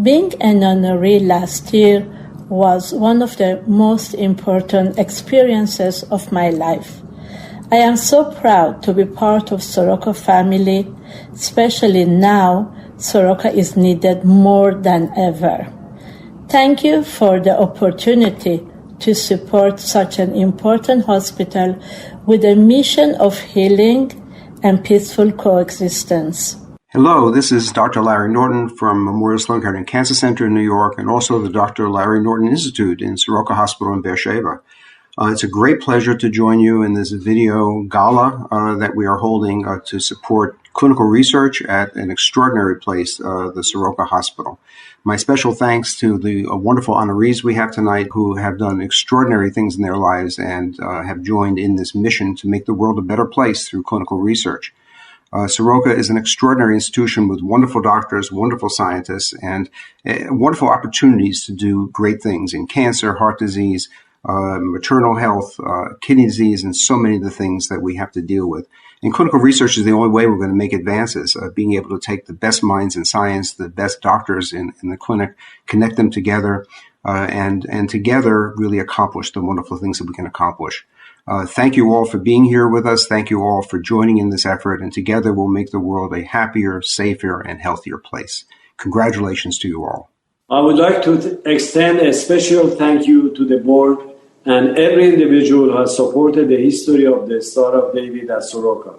Being an honoree last year was one of the most important experiences of my life. I am so proud to be part of Soroka family, especially now Soroka is needed more than ever. Thank you for the opportunity to support such an important hospital with a mission of healing and peaceful coexistence. Hello, this is Dr. Larry Norton from Memorial Sloan Kettering Cancer Center in New York and also the Dr. Larry Norton Institute in Soroka Hospital in Beersheba. It's a great pleasure to join you in this video gala that we are holding to support clinical research at an extraordinary place, the Soroka Hospital. My special thanks to the wonderful honorees we have tonight who have done extraordinary things in their lives and have joined in this mission to make the world a better place through clinical research. Soroka is an extraordinary institution with wonderful doctors, wonderful scientists, and wonderful opportunities to do great things in cancer, heart disease, maternal health, kidney disease, and so many of the things that we have to deal with. And clinical research is the only way we're going to make advances, being able to take the best minds in science, the best doctors in the clinic, connect them together, and together really accomplish the wonderful things that we can accomplish. Thank you all for being here with us. Thank you all for joining in this effort. And together we'll make the world a happier, safer, and healthier place. Congratulations to you all. I would like to extend a special thank you to the board and every individual who has supported the history of the Star of David at Soroka.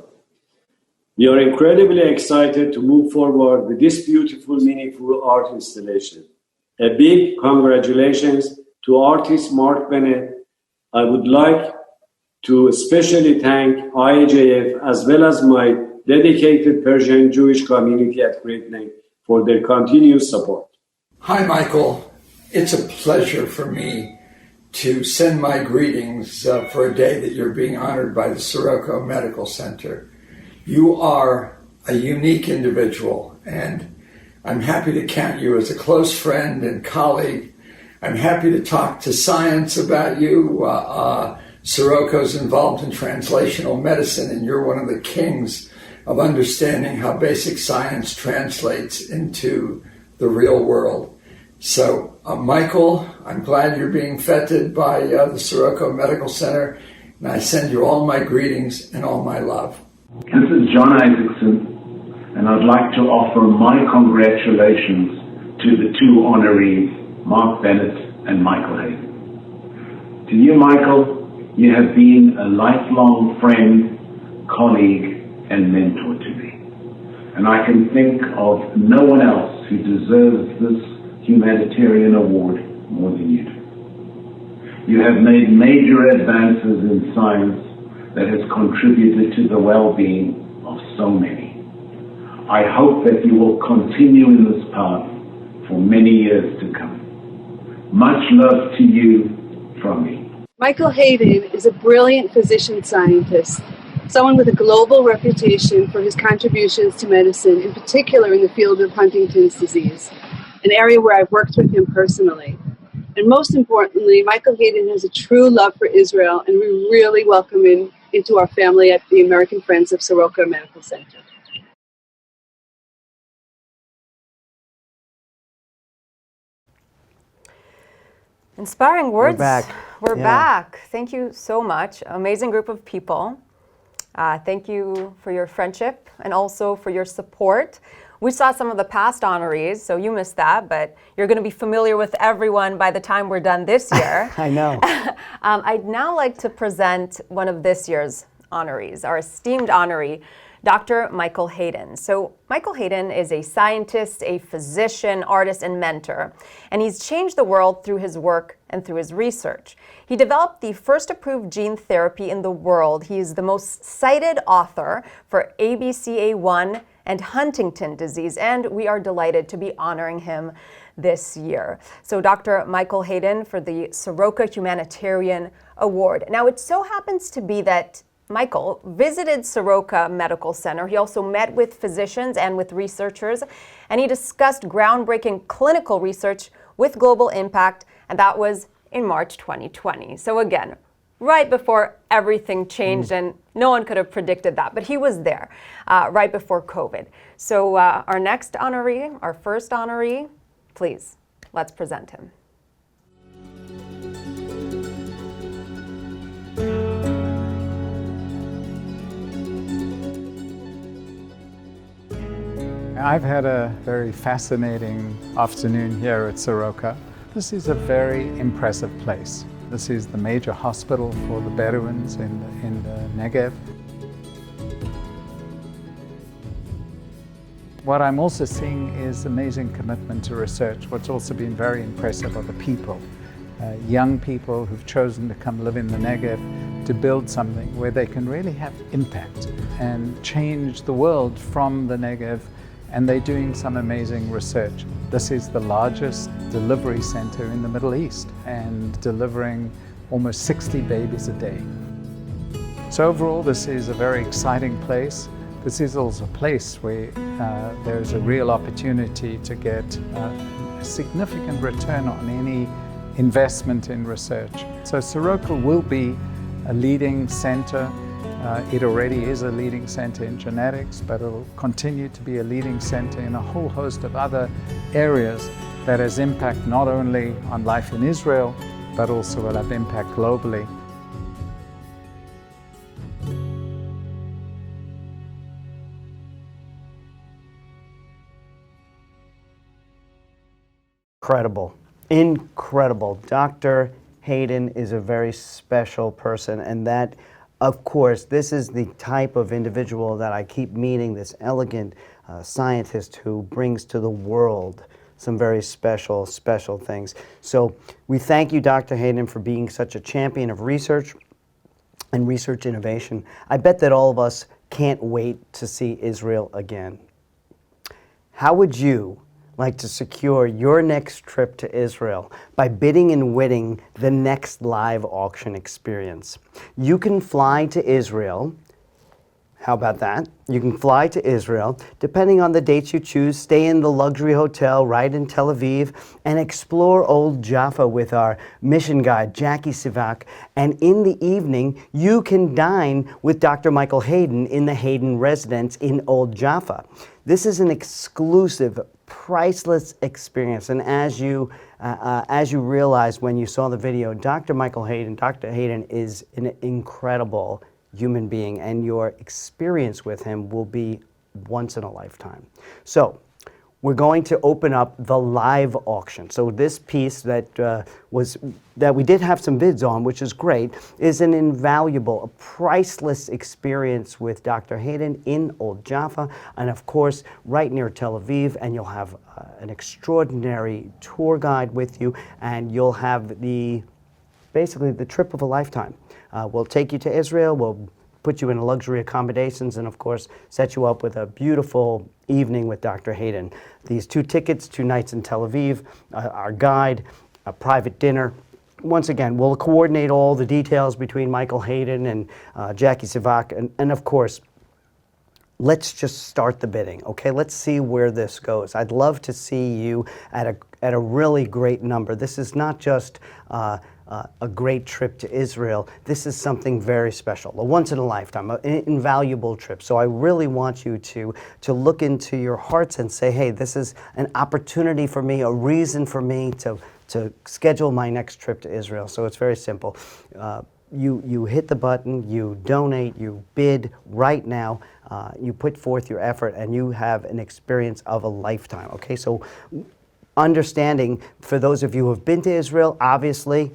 We are incredibly excited to move forward with this beautiful, meaningful art installation. A big congratulations to artist Mark Bennett. I would like to especially thank IAJF as well as my dedicated Persian Jewish community at Great Neck for their continued support. Hi, Michael. It's a pleasure for me to send my greetings for a day that you're being honored by the Soroka Medical Center. You are a unique individual, and I'm happy to count you as a close friend and colleague. I'm happy to talk to science about you. Soroka's involved in translational medicine, and you're one of the kings of understanding how basic science translates into the real world. So, Michael, I'm glad you're being feted by the Soroka Medical Center, and I send you all my greetings and all my love. This is John Isaacson, and I'd like to offer my congratulations to the two honorees, Mark Bennett and Michael Hayden. To you, Michael, you have been a lifelong friend, colleague, and mentor to me. And I can think of no one else who deserves this humanitarian award more than you do. You have made major advances in science that has contributed to the well-being of so many. I hope that you will continue in this path for many years to come. Much love to you from me. Michael Hayden is a brilliant physician-scientist, someone with a global reputation for his contributions to medicine, in particular in the field of Huntington's disease, an area where I've worked with him personally. And most importantly, Michael Hayden has a true love for Israel, and we really welcome him into our family at the American Friends of Soroka Medical Center. Inspiring words. We're back. We're back. Thank you so much. Amazing group of people. Thank you for your friendship and also for your support. We saw some of the past honorees, so you missed that, but you're going to be familiar with everyone by the time we're done this year. I know. I'd now like to present one of this year's honorees, our esteemed honoree, Dr. Michael Hayden. So Michael Hayden is a scientist, a physician, artist, and mentor, and he's changed the world through his work and through his research. He developed the first approved gene therapy in the world. He is the most cited author for ABCA1 and Huntington disease, and we are delighted to be honoring him this year. So Dr. Michael Hayden for the Soroka Humanitarian Award. Now it so happens to be that Michael visited Soroka Medical Center. He also met with physicians and with researchers, and he discussed groundbreaking clinical research with global impact, and that was in March 2020. So again, right before everything changed, and no one could have predicted that, but he was there right before COVID. So our next honoree, our first honoree, please, let's present him. I've had a very fascinating afternoon here at Soroka. This is a very impressive place. This is the major hospital for the Bedouins in the Negev. What I'm also seeing is amazing commitment to research. What's also been very impressive are the people. Young people who've chosen to come live in the Negev to build something where they can really have impact and change the world from the Negev, and they're doing some amazing research. This is the largest delivery center in the Middle East and delivering almost 60 babies a day. So overall, this is a very exciting place. This is also a place where there's a real opportunity to get a significant return on any investment in research. So Soroka will be a leading center. It already is a leading center in genetics, but it'll continue to be a leading center in a whole host of other areas that has impact not only on life in Israel, but also will have impact globally. Incredible. Dr. Hayden is a very special person, and that, of course, this is the type of individual that I keep meeting, this elegant scientist who brings to the world some very special things. So we thank you, Dr. Hayden, for being such a champion of research and research innovation. I bet that all of us can't wait to see Israel again. How would you like to secure your next trip to Israel by bidding and winning the next live auction experience? You can fly to Israel. How about that? You can fly to Israel, depending on the dates you choose, stay in the luxury hotel right in Tel Aviv, and explore Old Jaffa with our mission guide, Jackie Sivak. And in the evening, you can dine with Dr. Michael Hayden in the Hayden residence in Old Jaffa. This is an exclusive, priceless experience. And as you realized when you saw the video, Dr. Hayden is an incredible human being, and your experience with him will be once in a lifetime. So we're going to open up the live auction. So this piece that we did have some bids on, which is great, is an invaluable, a priceless experience with Dr. Hayden in Old Jaffa, and of course right near Tel Aviv. And you'll have an extraordinary tour guide with you, and you'll have basically the trip of a lifetime. We'll take you to Israel, we'll put you in luxury accommodations, and of course set you up with a beautiful evening with Dr. Hayden. These 2 tickets, 2 nights in Tel Aviv, our guide, a private dinner. Once again, we'll coordinate all the details between Michael Hayden and Jackie Sivak, and of course, let's just start the bidding, okay? Let's see where this goes. I'd love to see you at a really great number. This is not just a great trip to Israel. This is something very special, a once in a lifetime, an invaluable trip. So I really want you to look into your hearts and say, hey, this is an opportunity for me, a reason for me to schedule my next trip to Israel. So it's very simple. You hit the button, you donate, you bid right now, you put forth your effort, and you have an experience of a lifetime, okay? So understanding, for those of you who have been to Israel, obviously,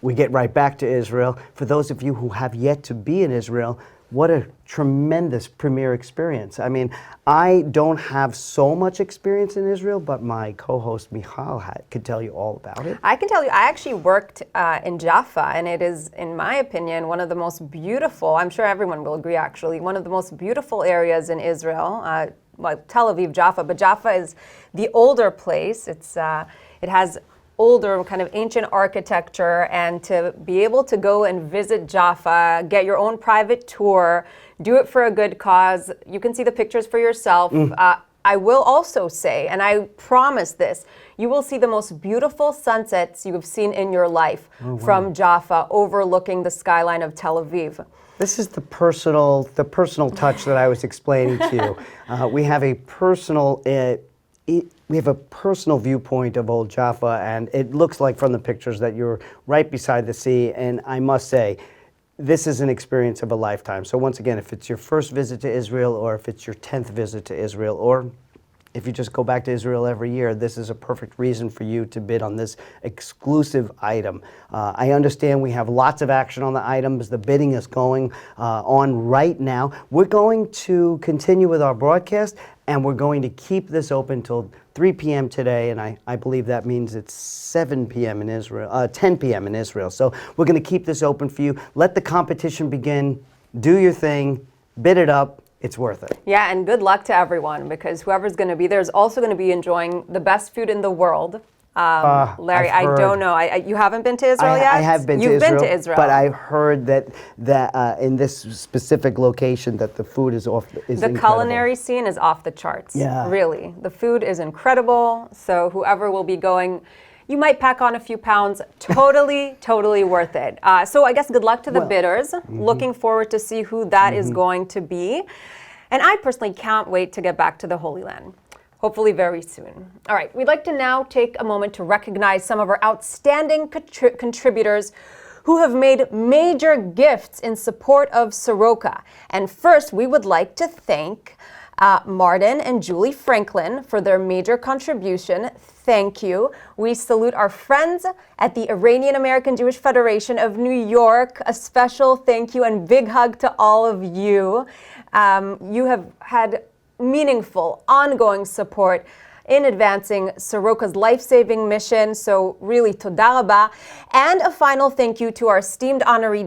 we get right back to Israel. For those of you who have yet to be in Israel, what a tremendous premier experience. I mean, I don't have so much experience in Israel, but my co-host Michal could tell you all about it. I can tell you, I actually worked in Jaffa, and it is, in my opinion, one of the most beautiful, I'm sure everyone will agree actually, one of the most beautiful areas in Israel. Tel Aviv, Jaffa, but Jaffa is the older place. It has older kind of ancient architecture, and to be able to go and visit Jaffa, get your own private tour, do it for a good cause. You can see the pictures for yourself. I will also say, and I promise this, you will see the most beautiful sunsets you have seen in your life from Jaffa, overlooking the skyline of Tel Aviv. This is the personal touch that I was explaining to you. We have a personal viewpoint of Old Jaffa, and it looks like from the pictures that you're right beside the sea. And I must say, this is an experience of a lifetime. So once again, if it's your first visit to Israel, or if it's your 10th visit to Israel, or if you just go back to Israel every year, this is a perfect reason for you to bid on this exclusive item. I understand we have lots of action on the items. The bidding is going on right now. We're going to continue with our broadcast, and we're going to keep this open till 3 p.m. today, and I believe that means it's 7 p.m. in Israel, 10 p.m. in Israel. So we're going to keep this open for you. Let the competition begin. Do your thing. Bid it up. It's worth it. Yeah, and good luck to everyone, because whoever's going to be there is also going to be enjoying the best food in the world. Larry, I don't know. You haven't been to Israel yet? I have been to Israel. You've been to Israel. But I heard that in this specific location that the food is incredible. Culinary scene is off the charts. Yeah. Really. The food is incredible. So whoever will be going, you might pack on a few pounds. Totally, totally worth it. So I guess good luck to the bidders. Looking forward to see who that is going to be. And I personally can't wait to get back to the Holy Land. Hopefully very soon. All right, we'd like to now take a moment to recognize some of our outstanding contributors who have made major gifts in support of Soroka. And first, we would like to thank Martin and Julie Franklin for their major contribution. Thank you. We salute our friends at the Iranian American Jewish Federation of New York. A special thank you and big hug to all of you. You have had meaningful, ongoing support in advancing Soroka's life-saving mission. So really, toda rabba. And a final thank you to our esteemed honoree,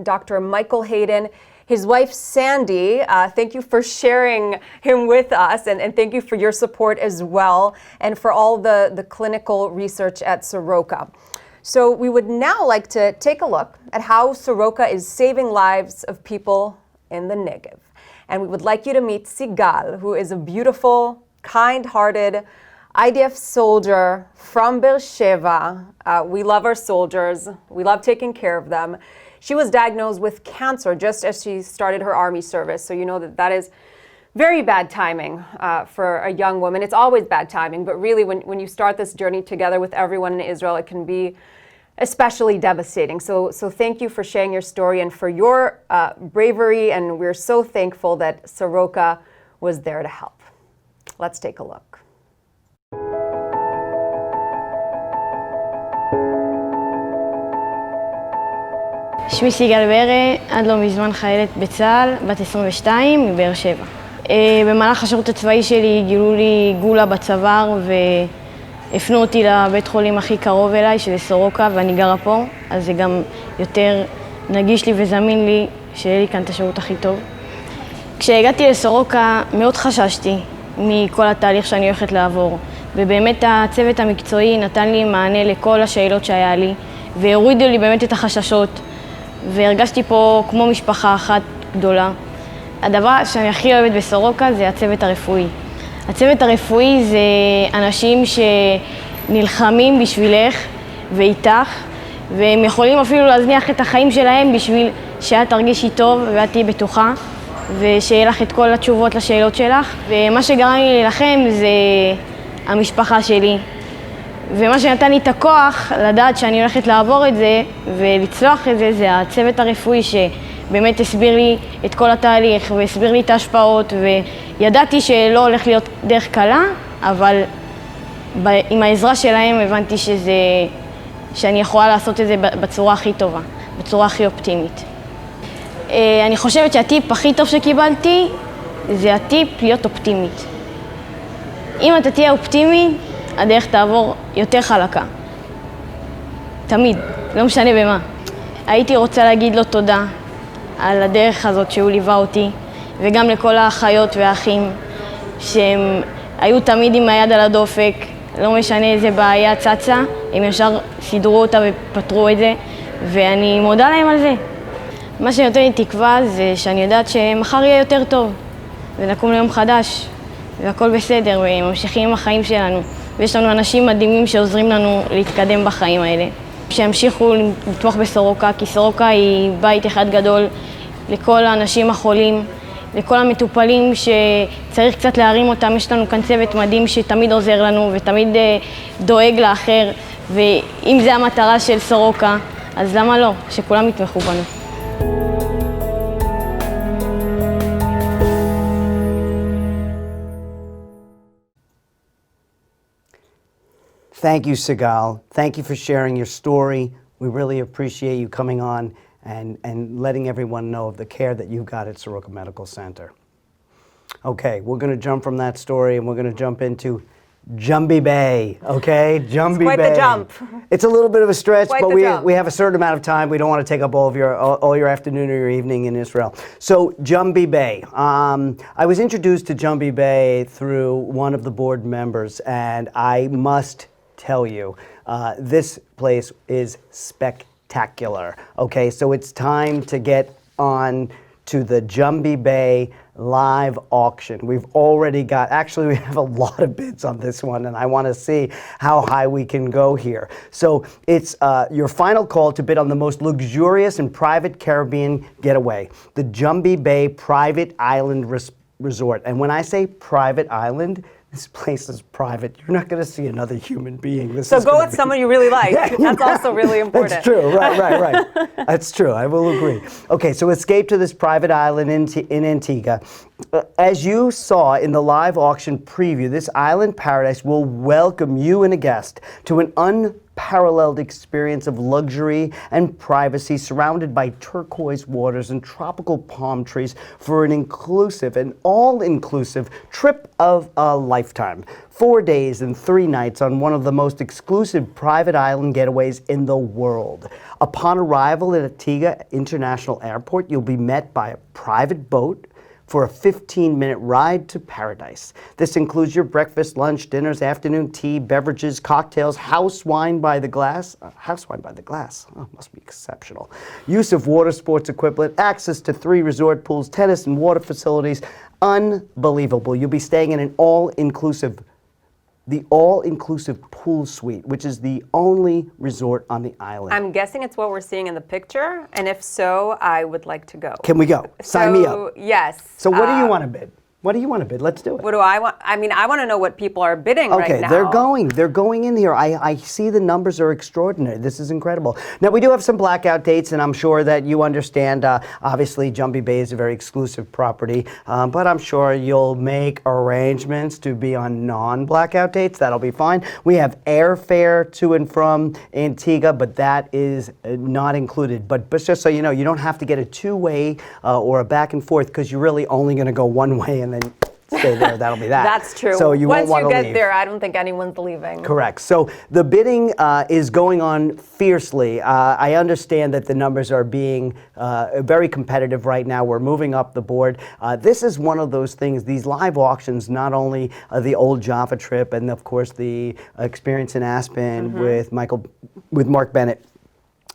Dr. Michael Hayden, his wife, Sandy. Thank you for sharing him with us, and thank you for your support as well, and for all the clinical research at Soroka. So we would now like to take a look at how Soroka is saving lives of people in the Negev. And we would like you to meet Sigal, who is a beautiful, kind-hearted IDF soldier from Beersheba. We love our soldiers. We love taking care of them. She was diagnosed with cancer just as she started her army service. So you know that is very bad timing for a young woman. It's always bad timing, but really when you start this journey together with everyone in Israel, it can be especially devastating. So thank you for sharing your story and for your bravery, and we're so thankful that Soroka was there to help. Let's take a look. שמי סיגל ברה, עד לא מזמן חיילת בצה"ל, בת 22, מבאר שבע. במהלך השירות הצבאי שלי גילו לי גולה בצוואר והפנו אותי לבית חולים הכי קרוב אליי, שזה סורוקה, ואני גרה פה, אז זה גם יותר נגיש לי וזמין לי שיהיה לי כאן את השירות הכי טוב. כשהגעתי לסורוקה מאוד חששתי מכל התהליך שאני הולכת לעבור, ובאמת הצוות המקצועי נתן לי מענה לכל השאלות שהיה לי, והורידו לי באמת את החששות, והרגשתי פה כמו משפחה אחת גדולה. הדבר שאני הכי אוהבת בסורוקה זה הצוות הרפואי. הצוות הרפואי זה אנשים שנלחמים בשבילך ואיתך, והם יכולים אפילו להזניח את החיים שלהם בשביל שאת תרגישי טוב ואת תהיי בטוחה, ושיהיה לך את כל התשובות לשאלות שלך. ומה שגרם לי להילחם זה המשפחה שלי. ומה שנתן לי את הכוח לדעת שאני הולכת לעבור את זה ולצלוח את זה, זה הצוות הרפואי שבאמת הסביר לי את כל התהליך והסביר לי את ההשפעות, וידעתי שלא הולך להיות דרך קלה, אבל עם העזרה שלהם הבנתי שאני יכולה לעשות את זה בצורה הכי טובה, בצורה הכי אופטימית. אני חושבת שהטיפ הכי טוב שקיבלתי זה הטיפ להיות אופטימית. אם אתה תהיה אופטימי, הדרך תעבור יותר חלקה. תמיד, לא משנה במה. הייתי רוצה להגיד לו תודה על הדרך הזאת שהוא ליווה אותי, וגם לכל האחיות והאחים שהם היו תמיד עם היד על הדופק, לא משנה איזה בעיה צצה, הם ישר סידרו אותה ופתרו את זה, ואני מודה להם על זה. מה שנותן לי תקווה זה שאני יודעת שמחר יהיה יותר טוב, ונקום ליום חדש, והכל בסדר, וממשיכים עם החיים שלנו. ויש לנו אנשים מדהימים שעוזרים לנו להתקדם בחיים האלה. שימשיכו לתמוך בסורוקה, כי סורוקה היא בית אחד גדול לכל האנשים החולים, לכל המטופלים שצריך קצת להרים אותם. יש לנו כאן צוות מדהים שתמיד עוזר לנו ותמיד דואג לאחר, ואם זה המטרה של סורוקה, אז למה לא? שכולם יתמכו בנו. Thank you, Sigal. Thank you for sharing your story. We really appreciate you coming on and letting everyone know of the care that you got at Soroka Medical Center. Okay, we're going to jump from that story and we're going to jump into Jumbie Bay, okay? Jumbie Bay. It's quite the jump. It's a little bit of a stretch, Quite but the we have a certain amount of time. We don't want to take up all your afternoon or your evening in Israel. So Jumbie Bay. I was introduced to Jumbie Bay through one of the board members, and I must tell you, this place is spectacular. Okay, so it's time to get on to the Jumbie Bay live auction. We've already got, actually we have a lot of bids on this one, and I want to see how high we can go here. So it's your final call to bid on the most luxurious and private Caribbean getaway, the Jumbie Bay Private Island Resort. And when I say private island, this place is private. You're not going to see another human being. So go with someone you really like. That's also really important. That's true. Right. That's true. I will agree. Okay, so escape to this private island in Antigua. As you saw in the live auction preview, this island paradise will welcome you and a guest to an unparalleled experience of luxury and privacy, surrounded by turquoise waters and tropical palm trees, for an all-inclusive trip of a lifetime. 4 days and 3 nights on one of the most exclusive private island getaways in the world. Upon arrival at Antigua International Airport, you'll be met by a private boat for a 15-minute ride to paradise. This includes your breakfast, lunch, dinners, afternoon tea, beverages, cocktails, house wine by the glass. House wine by the glass. Oh, must be exceptional. Use of water sports equipment, access to 3 resort pools, tennis and water facilities. Unbelievable. You'll be staying in the all-inclusive pool suite, which is the only resort on the island. I'm guessing it's what we're seeing in the picture, and if so, I would like to go. Can we go? Sign me up. Yes. So what do you want to bid? What do you want to bid? Let's do it. What do I want? I mean, I want to know what people are bidding right now. Okay, they're going in here. I see the numbers are extraordinary. This is incredible. Now, we do have some blackout dates, and I'm sure that you understand, obviously, Jumbie Bay is a very exclusive property, but I'm sure you'll make arrangements to be on non-blackout dates. That'll be fine. We have airfare to and from Antigua, but that is not included. But just so you know, you don't have to get a two-way or a back and forth, because you're really only going to go one way and then stay there. That'll be that. That's true. So you Once won't want to you get leave. there, I don't think anyone's leaving. Correct. So the bidding is going on fiercely. I understand that the numbers are being very competitive right now. We're moving up the board. This is one of those things, these live auctions, not only the old Jaffa trip and of course the experience in Aspen with Mark Bennett.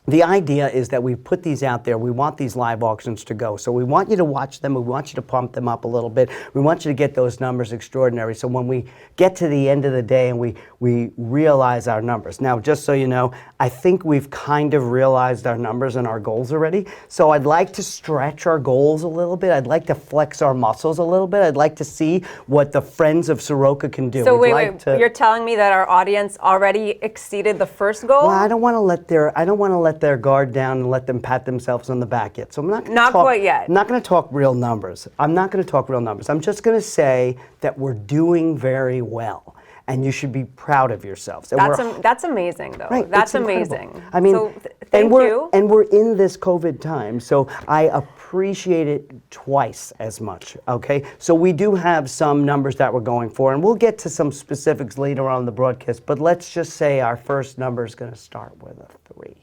The idea is that we put these out there. We want these live auctions to go. So we want you to watch them. We want you to pump them up a little bit. We want you to get those numbers extraordinary. So when we get to the end of the day and we realize our numbers. Now, just so you know, I think we've kind of realized our numbers and our goals already. So I'd like to stretch our goals a little bit. I'd like to flex our muscles a little bit. I'd like to see what the friends of Soroka can do. So wait, you're telling me that our audience already exceeded the first goal? Well, I don't want to let their guard down and let them pat themselves on the back yet. So I'm not going to quite yet. I'm not going to talk real numbers. I'm just going to say that we're doing very well, and you should be proud of yourselves. And that's amazing, though. Right, that's it's amazing. Incredible. I mean, so thank you. And we're in this COVID time, so I appreciate it twice as much, okay? So we do have some numbers that we're going for, and we'll get to some specifics later on in the broadcast, but let's just say our first number is going to start with a 3.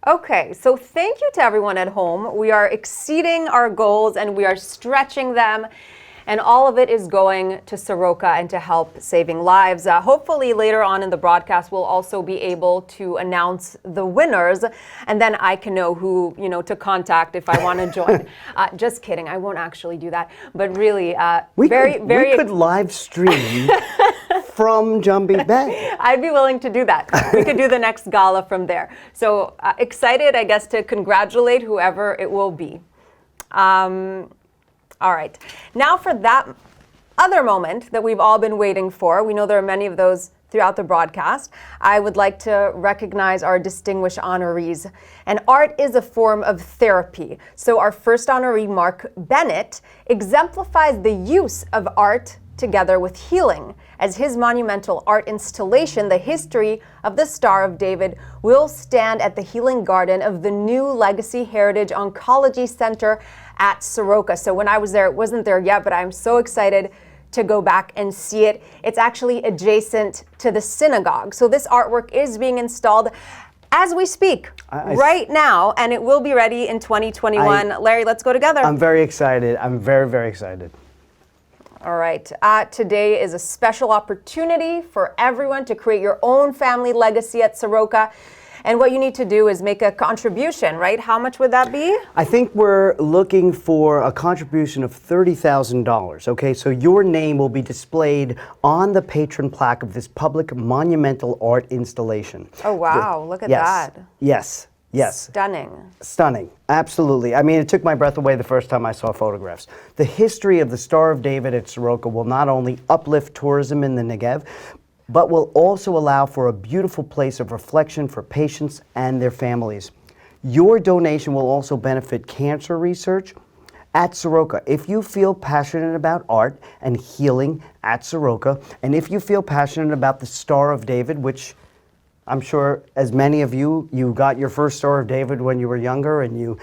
Okay, so thank you to everyone at home. We are exceeding our goals and we are stretching them. And all of it is going to Soroka and to help saving lives. Hopefully later on in the broadcast, we'll also be able to announce the winners. And then I can know who, to contact if I want to join. Just kidding. I won't actually do that. But really, we could live stream from Jumbie Bay. I'd be willing to do that. We could do the next gala from there. So excited, I guess, to congratulate whoever it will be. All right. Now for that other moment that we've all been waiting for. We know there are many of those throughout the broadcast. I would like to recognize our distinguished honorees. And art is a form of therapy. So our first honoree, Mark Bennett, exemplifies the use of art together with healing, as his monumental art installation, The History of the Star of David, will stand at the Healing Garden of the new Legacy Heritage Oncology Center at Soroka. So when I was there, it wasn't there yet, but I'm so excited to go back and see it. It's actually adjacent to the synagogue. So this artwork is being installed as we speak right now, and it will be ready in 2021. Larry, let's go together. I'm very excited. I'm very, very excited. All right. Today is a special opportunity for everyone to create your own family legacy at Soroka. And what you need to do is make a contribution, right? How much would that be? I think we're looking for a contribution of $30,000. Okay, so your name will be displayed on the patron plaque of this public monumental art installation. Oh, wow. Look at that. Yes. Yes. Stunning. Stunning. Absolutely. I mean, it took my breath away the first time I saw photographs. The history of the Star of David at Soroka will not only uplift tourism in the Negev, but will also allow for a beautiful place of reflection for patients and their families. Your donation will also benefit cancer research at Soroka. If you feel passionate about art and healing at Soroka, and if you feel passionate about the Star of David, which I'm sure as many of you got your first Star of David when you were younger, and you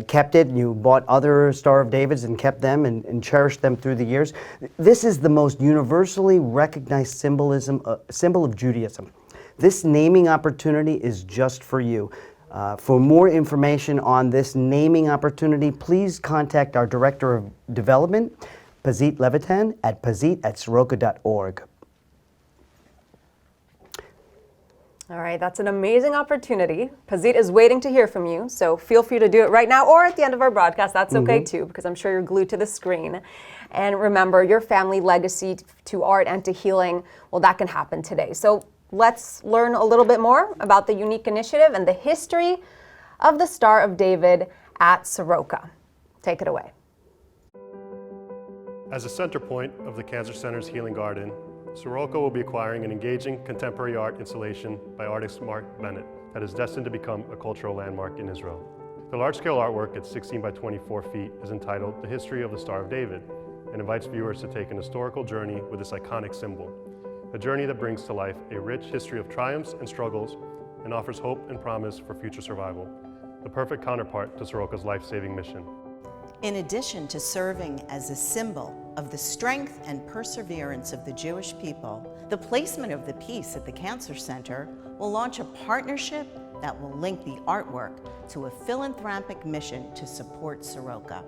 kept it, and you bought other Star of Davids and kept them and cherished them through the years. This is the most universally recognized symbol of Judaism. This naming opportunity is just for you. For more information on this naming opportunity, please contact our Director of Development, Pazit Levitan, at pazit@soroka.org. All right, that's an amazing opportunity. Pazit is waiting to hear from you, so feel free to do it right now or at the end of our broadcast. That's okay too, because I'm sure you're glued to the screen. And remember, your family legacy to art and to healing, well, that can happen today. So let's learn a little bit more about the unique initiative and the history of the Star of David at Soroka. Take it away. As a center point of the Cancer Center's Healing Garden, Soroka will be acquiring an engaging contemporary art installation by artist Mark Bennett that is destined to become a cultural landmark in Israel. The large-scale artwork at 16 by 24 feet is entitled The History of the Star of David and invites viewers to take an historical journey with this iconic symbol, a journey that brings to life a rich history of triumphs and struggles and offers hope and promise for future survival, the perfect counterpart to Soroka's life-saving mission. In addition to serving as a symbol of the strength and perseverance of the Jewish people, the placement of the piece at the Cancer Center will launch a partnership that will link the artwork to a philanthropic mission to support Soroka.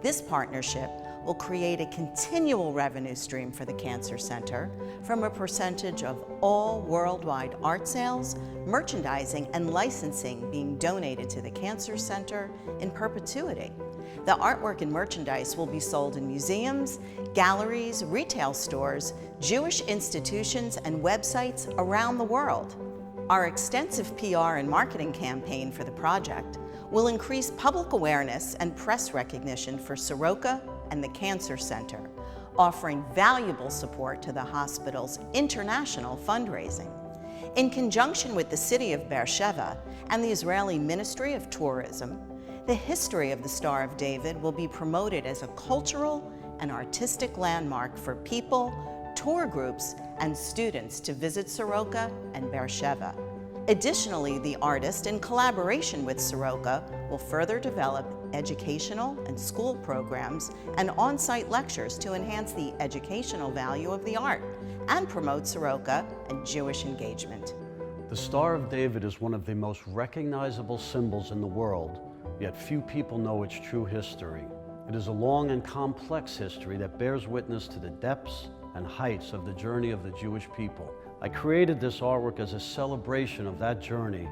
This partnership will create a continual revenue stream for the Cancer Center from a percentage of all worldwide art sales, merchandising, and licensing being donated to the Cancer Center in perpetuity. The artwork and merchandise will be sold in museums, galleries, retail stores, Jewish institutions, and websites around the world. Our extensive PR and marketing campaign for the project will increase public awareness and press recognition for Soroka and the Cancer Center, offering valuable support to the hospital's international fundraising. In conjunction with the city of Beersheba and the Israeli Ministry of Tourism, the history of the Star of David will be promoted as a cultural and artistic landmark for people, tour groups, and students to visit Soroka and Beersheba. Additionally, the artist, in collaboration with Soroka, will further develop educational and school programs and on-site lectures to enhance the educational value of the art and promote Soroka and Jewish engagement. The Star of David is one of the most recognizable symbols in the world, yet few people know its true history. It is a long and complex history that bears witness to the depths and heights of the journey of the Jewish people. I created this artwork as a celebration of that journey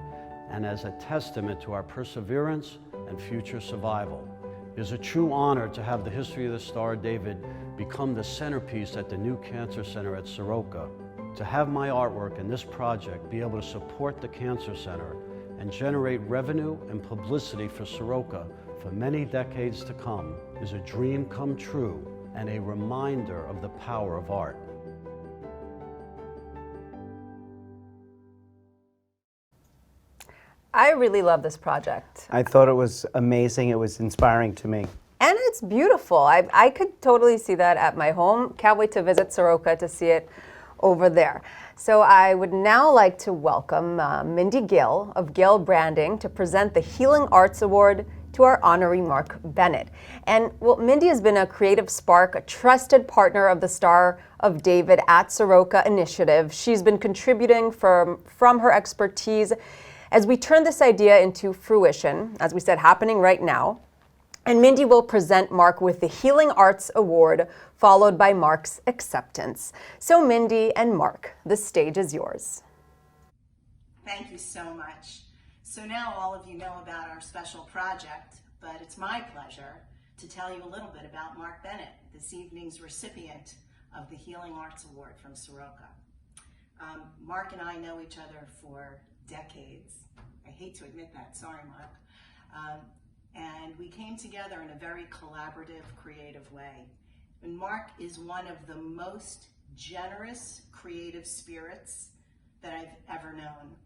and as a testament to our perseverance and future survival. It is a true honor to have the history of the Star of David become the centerpiece at the new Cancer Center at Soroka. To have my artwork in this project be able to support the Cancer Center and generate revenue and publicity for Soroka for many decades to come is a dream come true and a reminder of the power of art. I really love this project. I thought it was amazing. It was inspiring to me. And it's beautiful. I could totally see that at my home. Can't wait to visit Soroka to see it over there. So I would now like to welcome Mindy Gill of Gill Branding to present the Healing Arts Award to our honoree Mark Bennett. And well, Mindy has been a creative spark, a trusted partner of the Star of David at Soroka initiative. She's been contributing from her expertise as we turn this idea into fruition, as we said, happening right now. And Mindy will present Mark with the Healing Arts Award, followed by Mark's acceptance. So Mindy and Mark, the stage is yours. Thank you so much. So now all of you know about our special project, but it's my pleasure to tell you a little bit about Mark Bennett, this evening's recipient of the Healing Arts Award from Soroka. Mark and I know each other for decades. I hate to admit that, sorry Mark. And we came together in a very collaborative, creative way. And Mark is one of the most generous, creative spirits that I've ever known.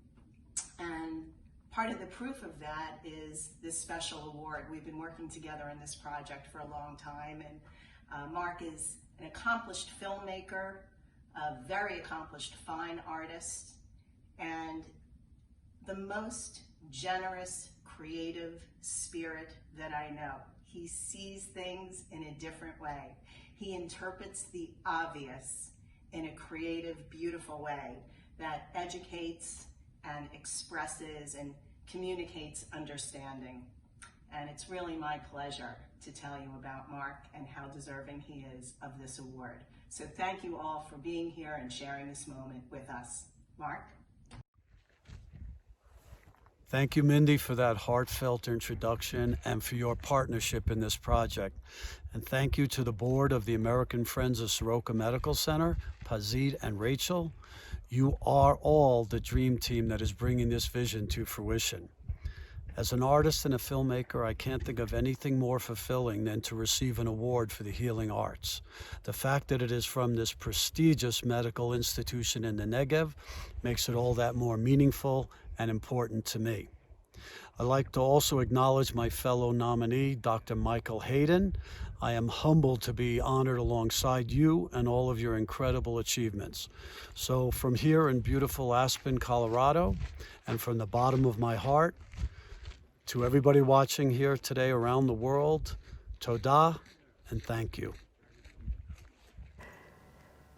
And part of the proof of that is this special award. We've been working together in this project for a long time, and Mark is an accomplished filmmaker, a very accomplished fine artist, and the most generous, creative spirit that I know. He sees things in a different way. He interprets the obvious in a creative, beautiful way that educates and expresses and communicates understanding. And it's really my pleasure to tell you about Mark and how deserving he is of this award. So thank you all for being here and sharing this moment with us. Mark? Thank you, Mindy, for that heartfelt introduction and for your partnership in this project. And thank you to the board of the American Friends of Soroka Medical Center, Pazit and Rachel. You are all the dream team that is bringing this vision to fruition. As an artist and a filmmaker, I can't think of anything more fulfilling than to receive an award for the healing arts. The fact that it is from this prestigious medical institution in the Negev makes it all that more meaningful and important to me. I'd like to also acknowledge my fellow nominee, Dr. Michael Hayden. I am humbled to be honored alongside you and all of your incredible achievements. So from here in beautiful Aspen, Colorado, and from the bottom of my heart, to everybody watching here today around the world, Toda, and thank you.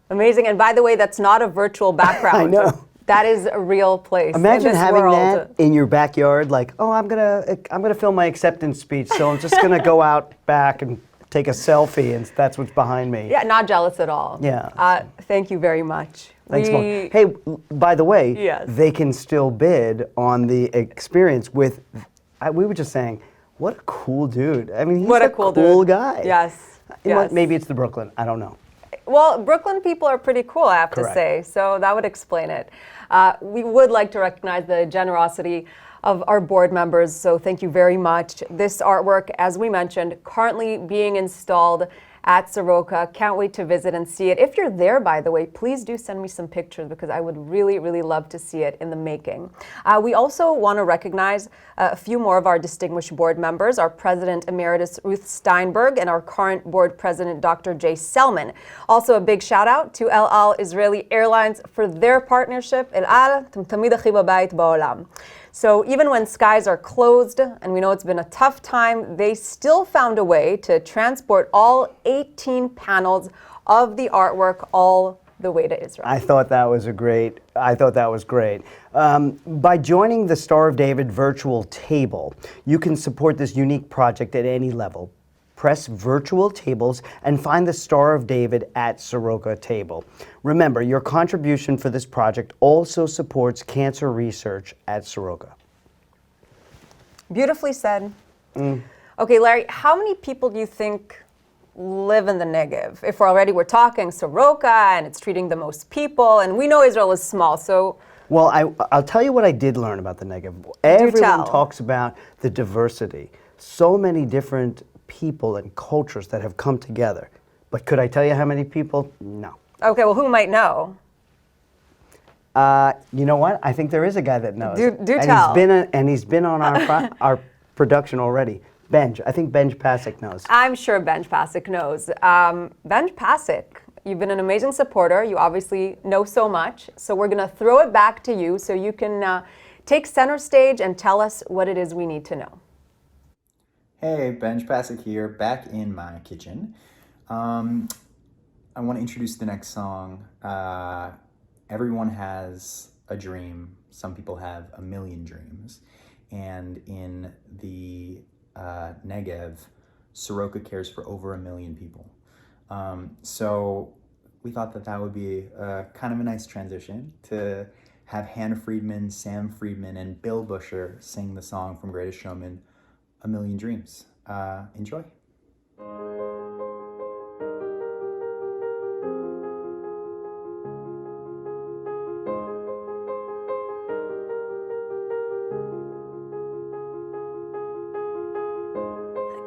Amazing. And by the way, that's not a virtual background. I know. That is a real place. Imagine in this having world. that in your backyard, like, oh, I'm gonna film my acceptance speech, so I'm just gonna go out back and take a selfie, and that's what's behind me. Yeah, not jealous at all. Yeah. Thank you very much. Thanks, Mark. Hey, by the way, Yes. they can still bid on the experience with. We were just saying, what a cool dude. I mean, he's What a a cool cool dude. guy. Yes. Yes. Maybe it's the Brooklyn. I don't know. Well, Brooklyn people are pretty cool, I have Correct. to say, so that would explain it. We would like to recognize the generosity of our board members, so thank you very much. This artwork, as we mentioned, currently being installed at Soroka. Can't wait to visit and see it. If you're there, by the way, please do send me some pictures because I would really, really love to see it in the making. We also want to recognize a few more of our distinguished board members, our President Emeritus Ruth Steinberg and our current board president, Dr. Jay Selman. Also a big shout out to El Al Israeli Airlines for their partnership. El Al, tamid הכי בבית בעולם. So even when skies are closed, and we know it's been a tough time, they still found a way to transport all 18 panels of the artwork all the way to Israel. I thought that was great. By joining the Star of David virtual table, you can support this unique project at any level. Press virtual tables and find the Star of David at Soroka table. Remember, your contribution for this project also supports cancer research at Soroka. Beautifully said. Okay, Larry, how many people do you think live in the Negev? If we're talking Soroka and it's treating the most people, and we know Israel is small, so. Well, I'll tell you what I did learn about the Negev. Everyone talks about the diversity. So many different people and cultures that have come together. But could I tell you how many people? No. Okay, well, who might know? You know what? I think there is a guy that knows. Do tell. He's been on our production already. Benj. I think Benj Pasek knows. I'm sure Benj Pasek knows. Benj Pasek, you've been an amazing supporter. You obviously know so much. So we're going to throw it back to you so you can take center stage and tell us what it is we need to know. Hey, Benj Pasek here, back in my kitchen. I want to introduce the next song. Everyone has a dream. Some people have a million dreams. And in the Negev, Soroka cares for over 1 million people. So we thought that would be kind of a nice transition to have Hannah Friedman, Sam Friedman, and Bill Busher sing the song from Greatest Showman, "A Million Dreams." Enjoy.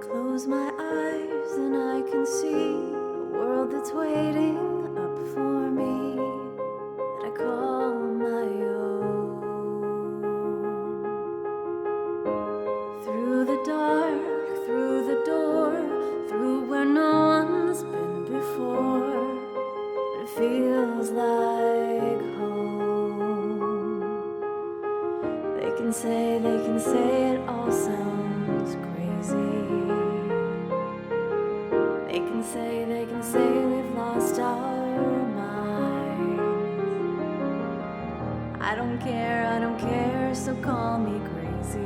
Close my eyes and I can see a world that's waiting up for me, that I call my own. Through the dark, through the door, through where no one's been before, but it feels like home. They can say it all sounds crazy. They can say we've lost our minds. I don't care, so call me crazy.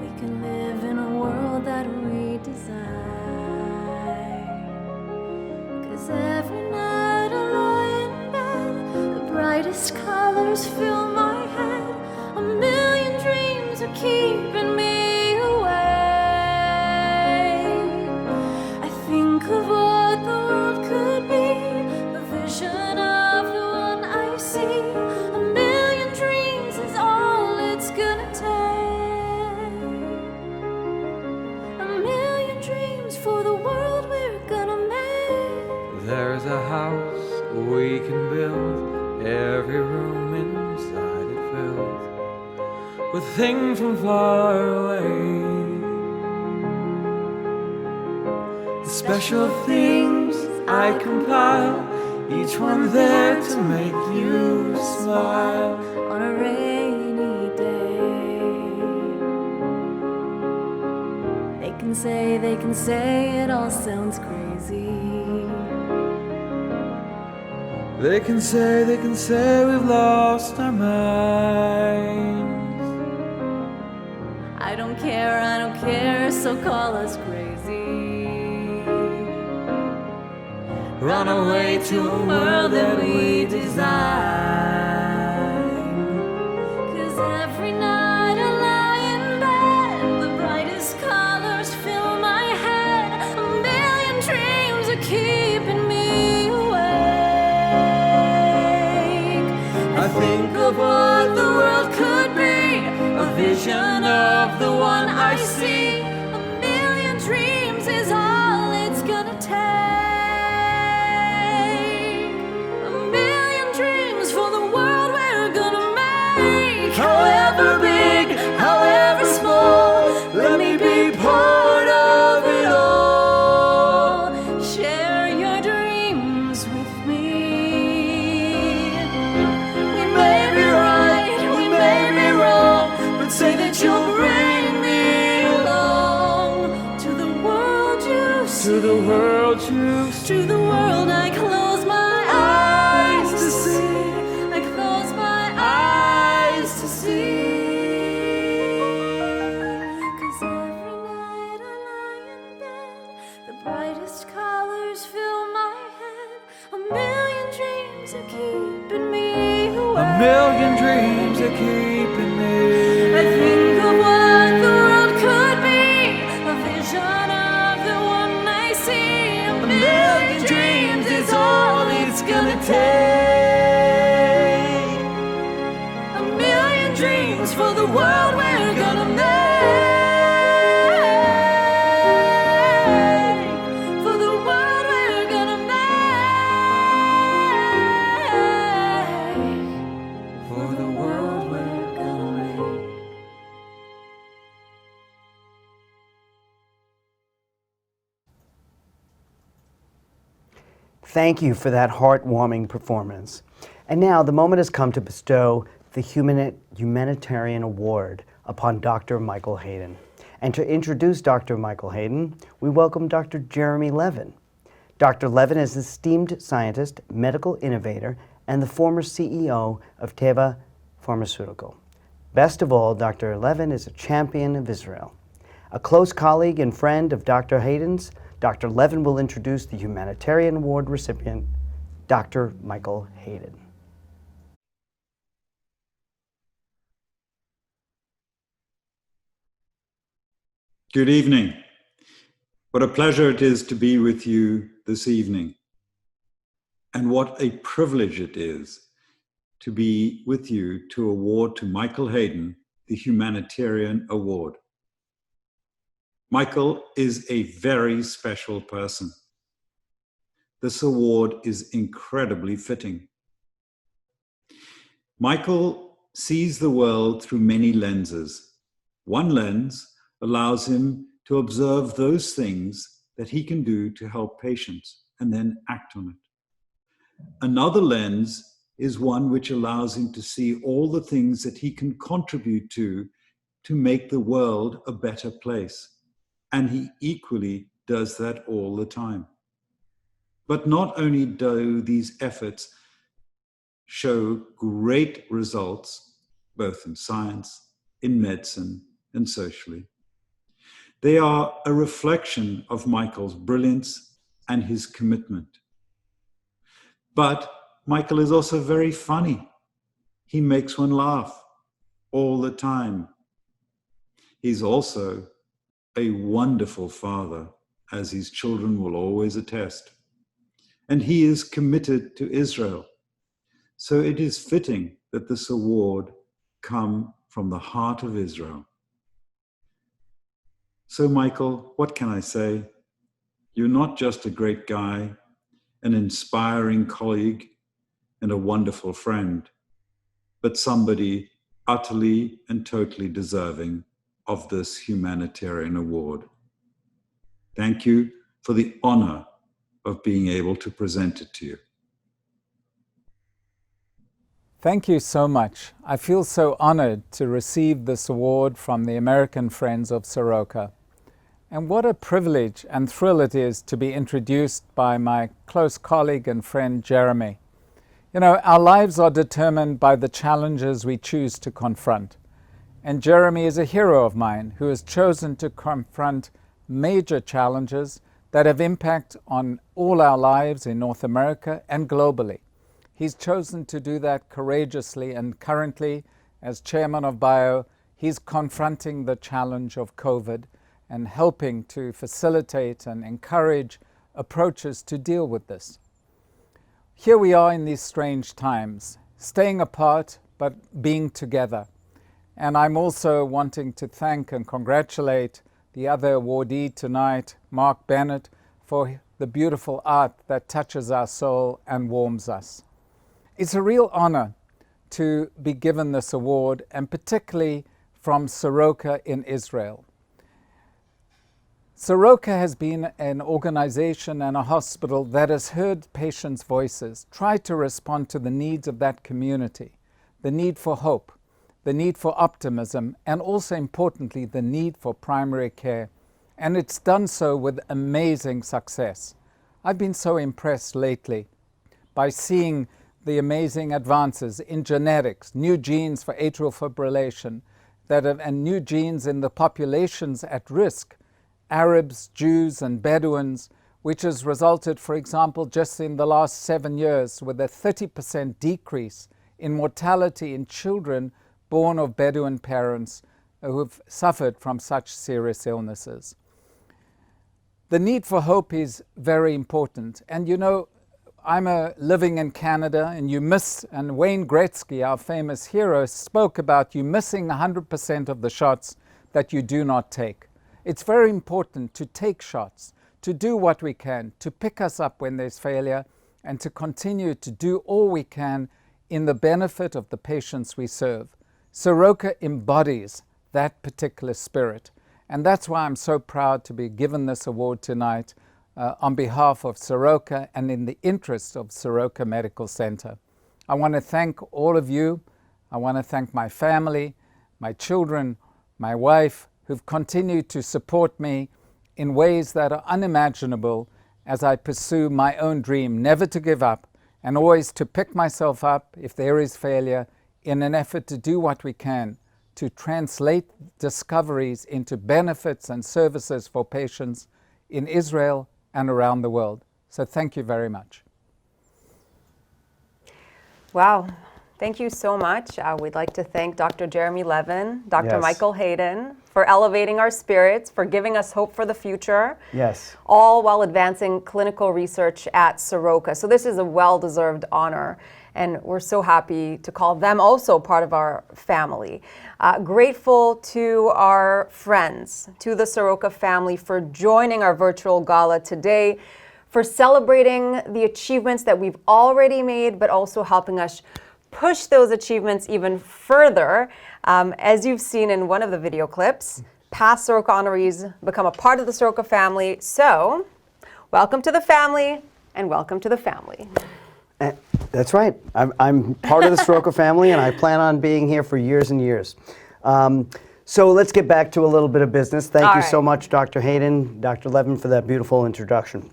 We can live in a world that we design. 'Cause every night I lie in bed, the brightest colors fill my head. 1 million dreams are keeping me of what the world could be, a vision of the one I see. 1 million dreams is all it's gonna take. 1 million dreams for the world we're gonna make. There's a house we can build, every room inside it filled with things from far away. Special things I compile, each one there to make you smile on a rainy day. They can say it all sounds crazy. They can say we've lost our minds. I don't care, so call us crazy. Run away to a world that we design. 'Cause every night I lie in bed, the brightest colors fill my head. 1 million dreams are keeping me awake. I think of what the world could be, a vision of the one I see. 1 million dreams is all it's gonna take. However big, however small, let me be part of it all. Share your dreams with me. We may be right, we may be wrong, but say that you'll bring me along to the world you see. To the world you see. To the world I close my eyes to see. I close my eyes to see. 'Cause every night I lie in bed, the brightest colors fill my head. 1 million dreams are keeping me awake. 1 million dreams are keeping me. I think of what the world could be, a vision of the one I see. 1 million dreams is all it's gonna take. 1 million dreams for the world we're gonna make. For the world we're gonna make. For the world we're Thank you for that heartwarming performance. And now the moment has come to bestow the Humanitarian Award upon Dr. Michael Hayden. And to introduce Dr. Michael Hayden, we welcome Dr. Jeremy Levin. Dr. Levin is an esteemed scientist, medical innovator, and the former CEO of Teva Pharmaceutical. Best of all, Dr. Levin is a champion of Israel. A close colleague and friend of Dr. Hayden's, Dr. Levin will introduce the Humanitarian Award recipient, Dr. Michael Hayden. Good evening. What a pleasure it is to be with you this evening. And what a privilege it is to be with you to award to Michael Hayden the Humanitarian Award. Michael is a very special person. This award is incredibly fitting. Michael sees the world through many lenses. One lens allows him to observe those things that he can do to help patients and then act on it. Another lens is one which allows him to see all the things that he can contribute to make the world a better place. And he equally does that all the time. But not only do these efforts show great results, both in science, in medicine, and socially, they are a reflection of Michael's brilliance and his commitment. But Michael is also very funny. He makes one laugh all the time. He's also a wonderful father, as his children will always attest. And he is committed to Israel. So it is fitting that this award come from the heart of Israel. So Michael, what can I say? You're not just a great guy, an inspiring colleague, and a wonderful friend, but somebody utterly and totally deserving of this humanitarian award. Thank you for the honor of being able to present it to you. Thank you so much. I feel so honored to receive this award from the American Friends of Soroka. And what a privilege and thrill it is to be introduced by my close colleague and friend, Jeremy. You know, our lives are determined by the challenges we choose to confront. And Jeremy is a hero of mine who has chosen to confront major challenges that have impact on all our lives in North America and globally. He's chosen to do that courageously, and currently, as chairman of BIO, he's confronting the challenge of COVID and helping to facilitate and encourage approaches to deal with this. Here we are in these strange times, staying apart but being together. And I'm also wanting to thank and congratulate the other awardee tonight, Mark Bennett, for the beautiful art that touches our soul and warms us. It's a real honor to be given this award, and particularly from Soroka in Israel. Soroka has been an organization and a hospital that has heard patients' voices, tried to respond to the needs of that community, the need for hope, the need for optimism, and also importantly, the need for primary care. And it's done so with amazing success. I've been so impressed lately by seeing the amazing advances in genetics, new genes for atrial fibrillation, and new genes in the populations at risk, Arabs, Jews, and Bedouins, which has resulted, for example, just in the last 7 years, with a 30% decrease in mortality in children born of Bedouin parents who have suffered from such serious illnesses. The need for hope is very important. And you know, I'm living in Canada, and and Wayne Gretzky, our famous hero, spoke about you missing 100% of the shots that you do not take. It's very important to take shots, to do what we can, to pick us up when there's failure, and to continue to do all we can in the benefit of the patients we serve. Soroka embodies that particular spirit, and that's why I'm so proud to be given this award tonight on behalf of Soroka and in the interest of Soroka Medical Center. I want to thank all of you. I want to thank my family, my children, my wife, who've continued to support me in ways that are unimaginable as I pursue my own dream, never to give up and always to pick myself up if there is failure in an effort to do what we can to translate discoveries into benefits and services for patients in Israel and around the world. So thank you very much. Wow. Thank you so much. We'd like to thank Dr. Jeremy Levin, Dr. Yes. Michael Hayden for elevating our spirits, for giving us hope for the future. Yes. All while advancing clinical research at Soroka. So this is a well-deserved honor, and we're so happy to call them also part of our family. Grateful to our friends, to the Soroka family for joining our virtual gala today, for celebrating the achievements that we've already made, but also helping us push those achievements even further. As you've seen in one of the video clips, past Soroka honorees become a part of the Soroka family. So, welcome to the family, and welcome to the family. That's right. I'm part of the Soroka family, and I plan on being here for years and years. So let's get back to a little bit of business. Thank you so much, Dr. Hayden, Dr. Levin, for that beautiful introduction.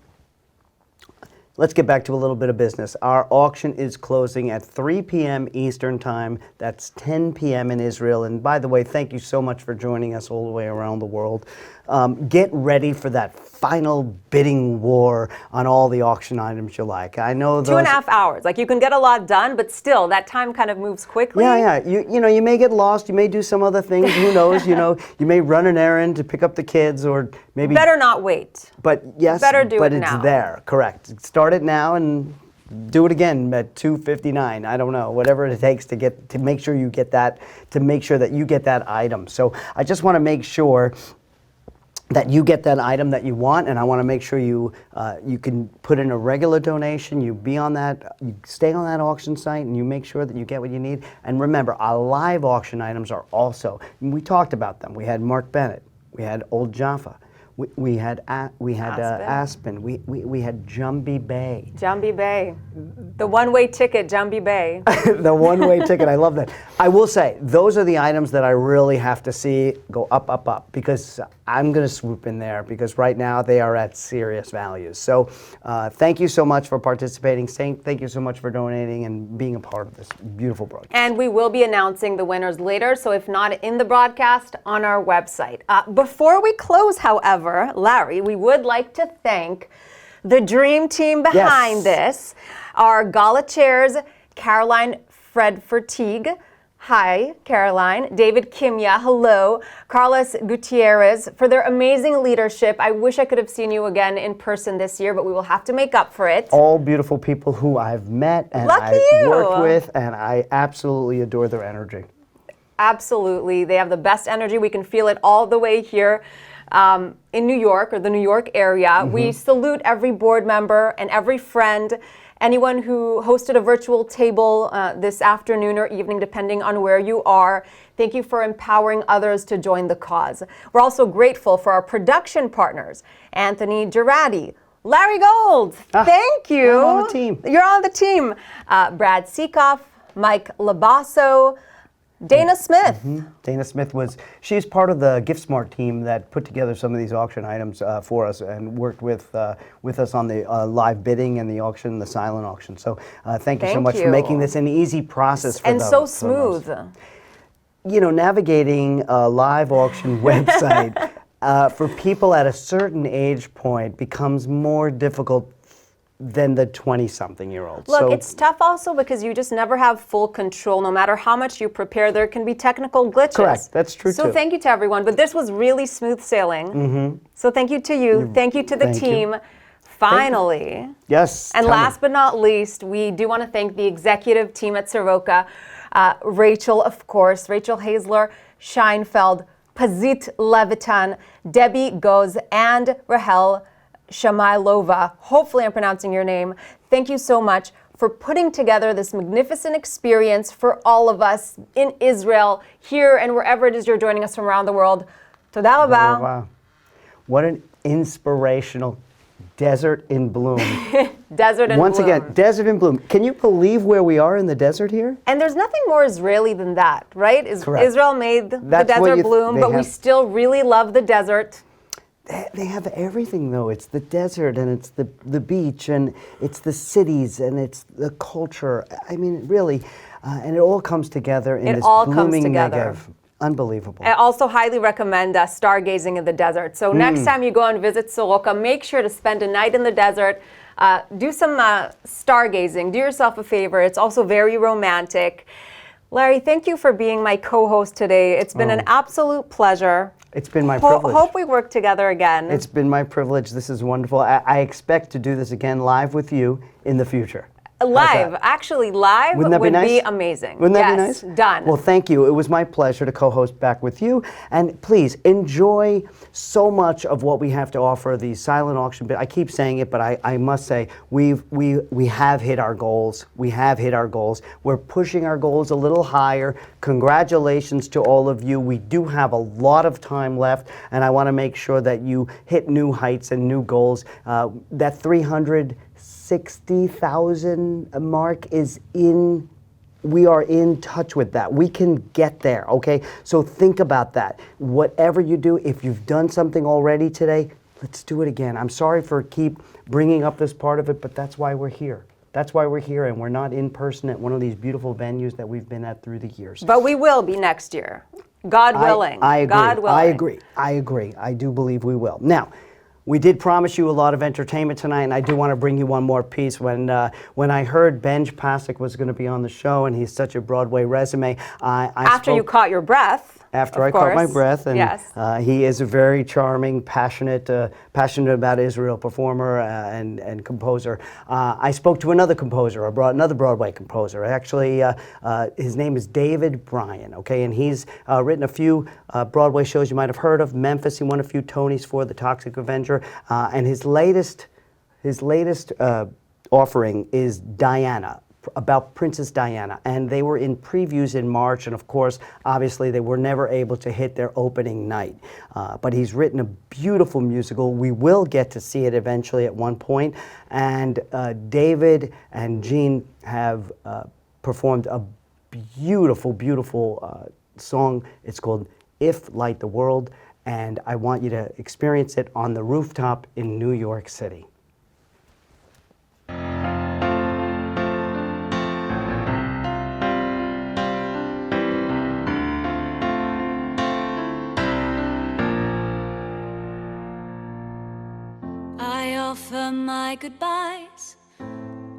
Let's get back to a little bit of business. Our auction is closing at 3 p.m. Eastern Time. That's 10 p.m. in Israel. And by the way, thank you so much for joining us all the way around the world. Get ready for that final bidding war on all the auction items you like. I know those 2.5 hours. Like, you can get a lot done, but still, that time kind of moves quickly. Yeah. You know, you may get lost. You may do some other things. Who knows? You know, you may run an errand to pick up the kids, or maybe Better not wait. But yes, Better do but it it's now. there. Correct. Start it now and do it again at 2:59. I don't know, whatever it takes to make sure you get that, to make sure that you get that item. So I just want to make sure that you get that item that you want, and I want to make sure you can put in a regular donation. You be on that, you stay on that auction site, and you make sure that you get what you need. And remember, our live auction items are also. We talked about them. We had Mark Bennett. We had Old Jaffa. We had Aspen. We had Jumbie Bay. Jumbie Bay. The one-way ticket, Jumbie Bay. The one-way ticket. I love that. I will say, those are the items that I really have to see go up, up, up, because I'm going to swoop in there, because right now they are at serious values. So thank you so much for participating. Thank you so much for donating and being a part of this beautiful broadcast. And we will be announcing the winners later, so if not in the broadcast, on our website. Before we close, however, Larry, we would like to thank the dream team behind this. Our gala chairs, Caroline Fred-Fertigue. Hi, Caroline. David Kimya, hello. Carlos Gutierrez, for their amazing leadership. I wish I could have seen you again in person this year, but we will have to make up for it. All beautiful people who I've met and I've worked with, and I absolutely adore their energy. Absolutely. They have the best energy. We can feel it all the way here in New York, or the New York area. We salute every board member and every friend, anyone who hosted a virtual table this afternoon or evening, depending on where you are. Thank you for empowering others to join the cause. We're also grateful for our production partners, Anthony Girardi, Larry Gold, thank you. I'm on the team. You're on the team. Brad Seekoff, Mike Labasso, Dana Smith. Dana Smith she's part of the GiftSmart team that put together some of these auction items for us and worked with us on the live bidding and the auction, the silent auction. So thank you so much for making this an easy process for and so smooth. You know, navigating a live auction website for people at a certain age point becomes more difficult than the 20-something-year-olds. Look, it's tough also because you just never have full control. No matter how much you prepare, there can be technical glitches. Correct, that's true too. So thank you to everyone, but this was really smooth sailing. So thank you to you, thank you to the team. Finally. Yes. And last but not least, we do want to thank the executive team at Soroka, Rachel, of course, Rachel Hazler, Scheinfeld, Pazit Levitan, Debbie Goz, and Rahel Shamailova. Hopefully I'm pronouncing your name. Thank you so much for putting together this magnificent experience for all of us in Israel, here, and wherever it is you're joining us from around the world. Toda rabah. Wow. What an inspirational Desert in Bloom. Desert in Once bloom. again, Desert in Bloom. Can you believe where we are in the desert here? And there's nothing more Israeli than that, right? Correct. Israel made the That's what desert bloom, they but we have- still really love the desert. They have everything, though. It's the desert, and it's the beach, and it's the cities, and it's the culture. I mean, really, and it all comes together in It this all comes blooming together. Negev. Unbelievable. I also highly recommend stargazing in the desert. So next time you go and visit Soroka, make sure to spend a night in the desert. Do some stargazing. Do yourself a favor. It's also very romantic. Larry, thank you for being my co-host today. It's been an absolute pleasure. It's been my privilege. Hope we work together again. It's been my privilege. This is wonderful. I expect to do this again live with you in the future. Live, actually live Wouldn't that be nice? be amazing. Wouldn't that be Yes, nice? done. Well, thank you. It was my pleasure to co-host back with you. And please enjoy so much of what we have to offer, the silent auction. I keep saying it, but I must say we have hit our goals. We have hit our goals. We're pushing our goals a little higher. Congratulations to all of you. We do have a lot of time left, and I want to make sure that you hit new heights and new goals. That 360,000 mark is in, we are in touch with that. We can get there, okay? So think about that. Whatever you do, if you've done something already today, let's do it again. I'm sorry for keep bringing up this part of it, but that's why we're here. That's why we're here, and we're not in person at one of these beautiful venues that we've been at through the years. But we will be next year. God willing. I agree. God willing. I agree. I do believe we will. Now, we did promise you a lot of entertainment tonight, and I do want to bring you one more piece. When I heard Benj Pasek was going to be on the show, and he's such a Broadway resume, After you caught your breath. After I of caught my course. breath, and Yes. he is a very charming, passionate about Israel performer and composer. I spoke to another composer, another Broadway composer. Actually, his name is David Bryan, okay, and he's written a few Broadway shows you might have heard of. Memphis, he won a few Tonys for The Toxic Avenger, and his latest offering is Diana, about Princess Diana, and they were in previews in March, and of course, obviously, they were never able to hit their opening night. But he's written a beautiful musical. We will get to see it eventually at one point, and David and Jean have performed a beautiful, beautiful song. It's called If Light the World, and I want you to experience it on the rooftop in New York City. I offer my goodbyes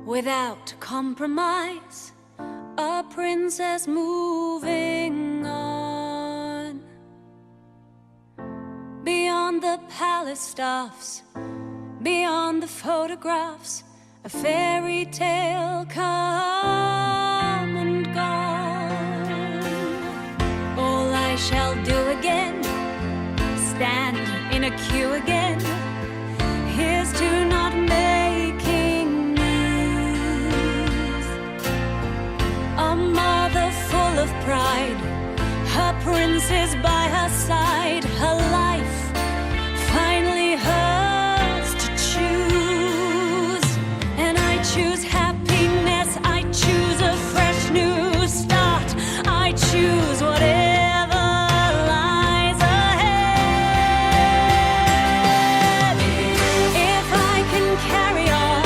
without compromise. A princess moving on beyond the palace stuffs, beyond the photographs. A fairy tale come and gone. All I shall do again, stand in a queue again. Here's to not making news. A mother full of pride, her prince is by her side. Her life finally hers to choose. And I choose happiness, I choose a fresh new start. I choose whatever lies ahead. If I can carry on,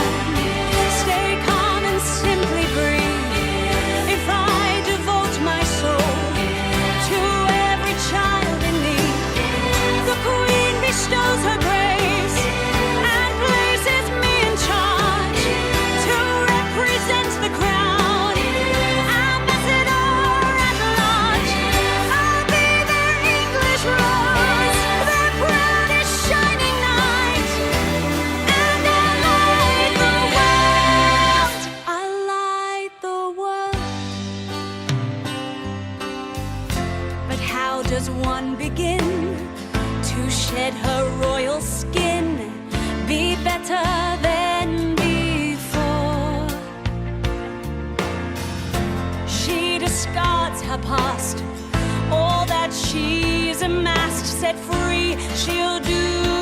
stay calm and simply breathe. If I devote my soul to every child in need, the Queen bestows her grace and places me in charge to represent the crown. Ambassador at large, I'll be their English rose. Their crown is shining night, and I light the world. I light the world. But how does one begin to shed her royal skin, be better than before? She discards her past, all that she's amassed, set free, she'll do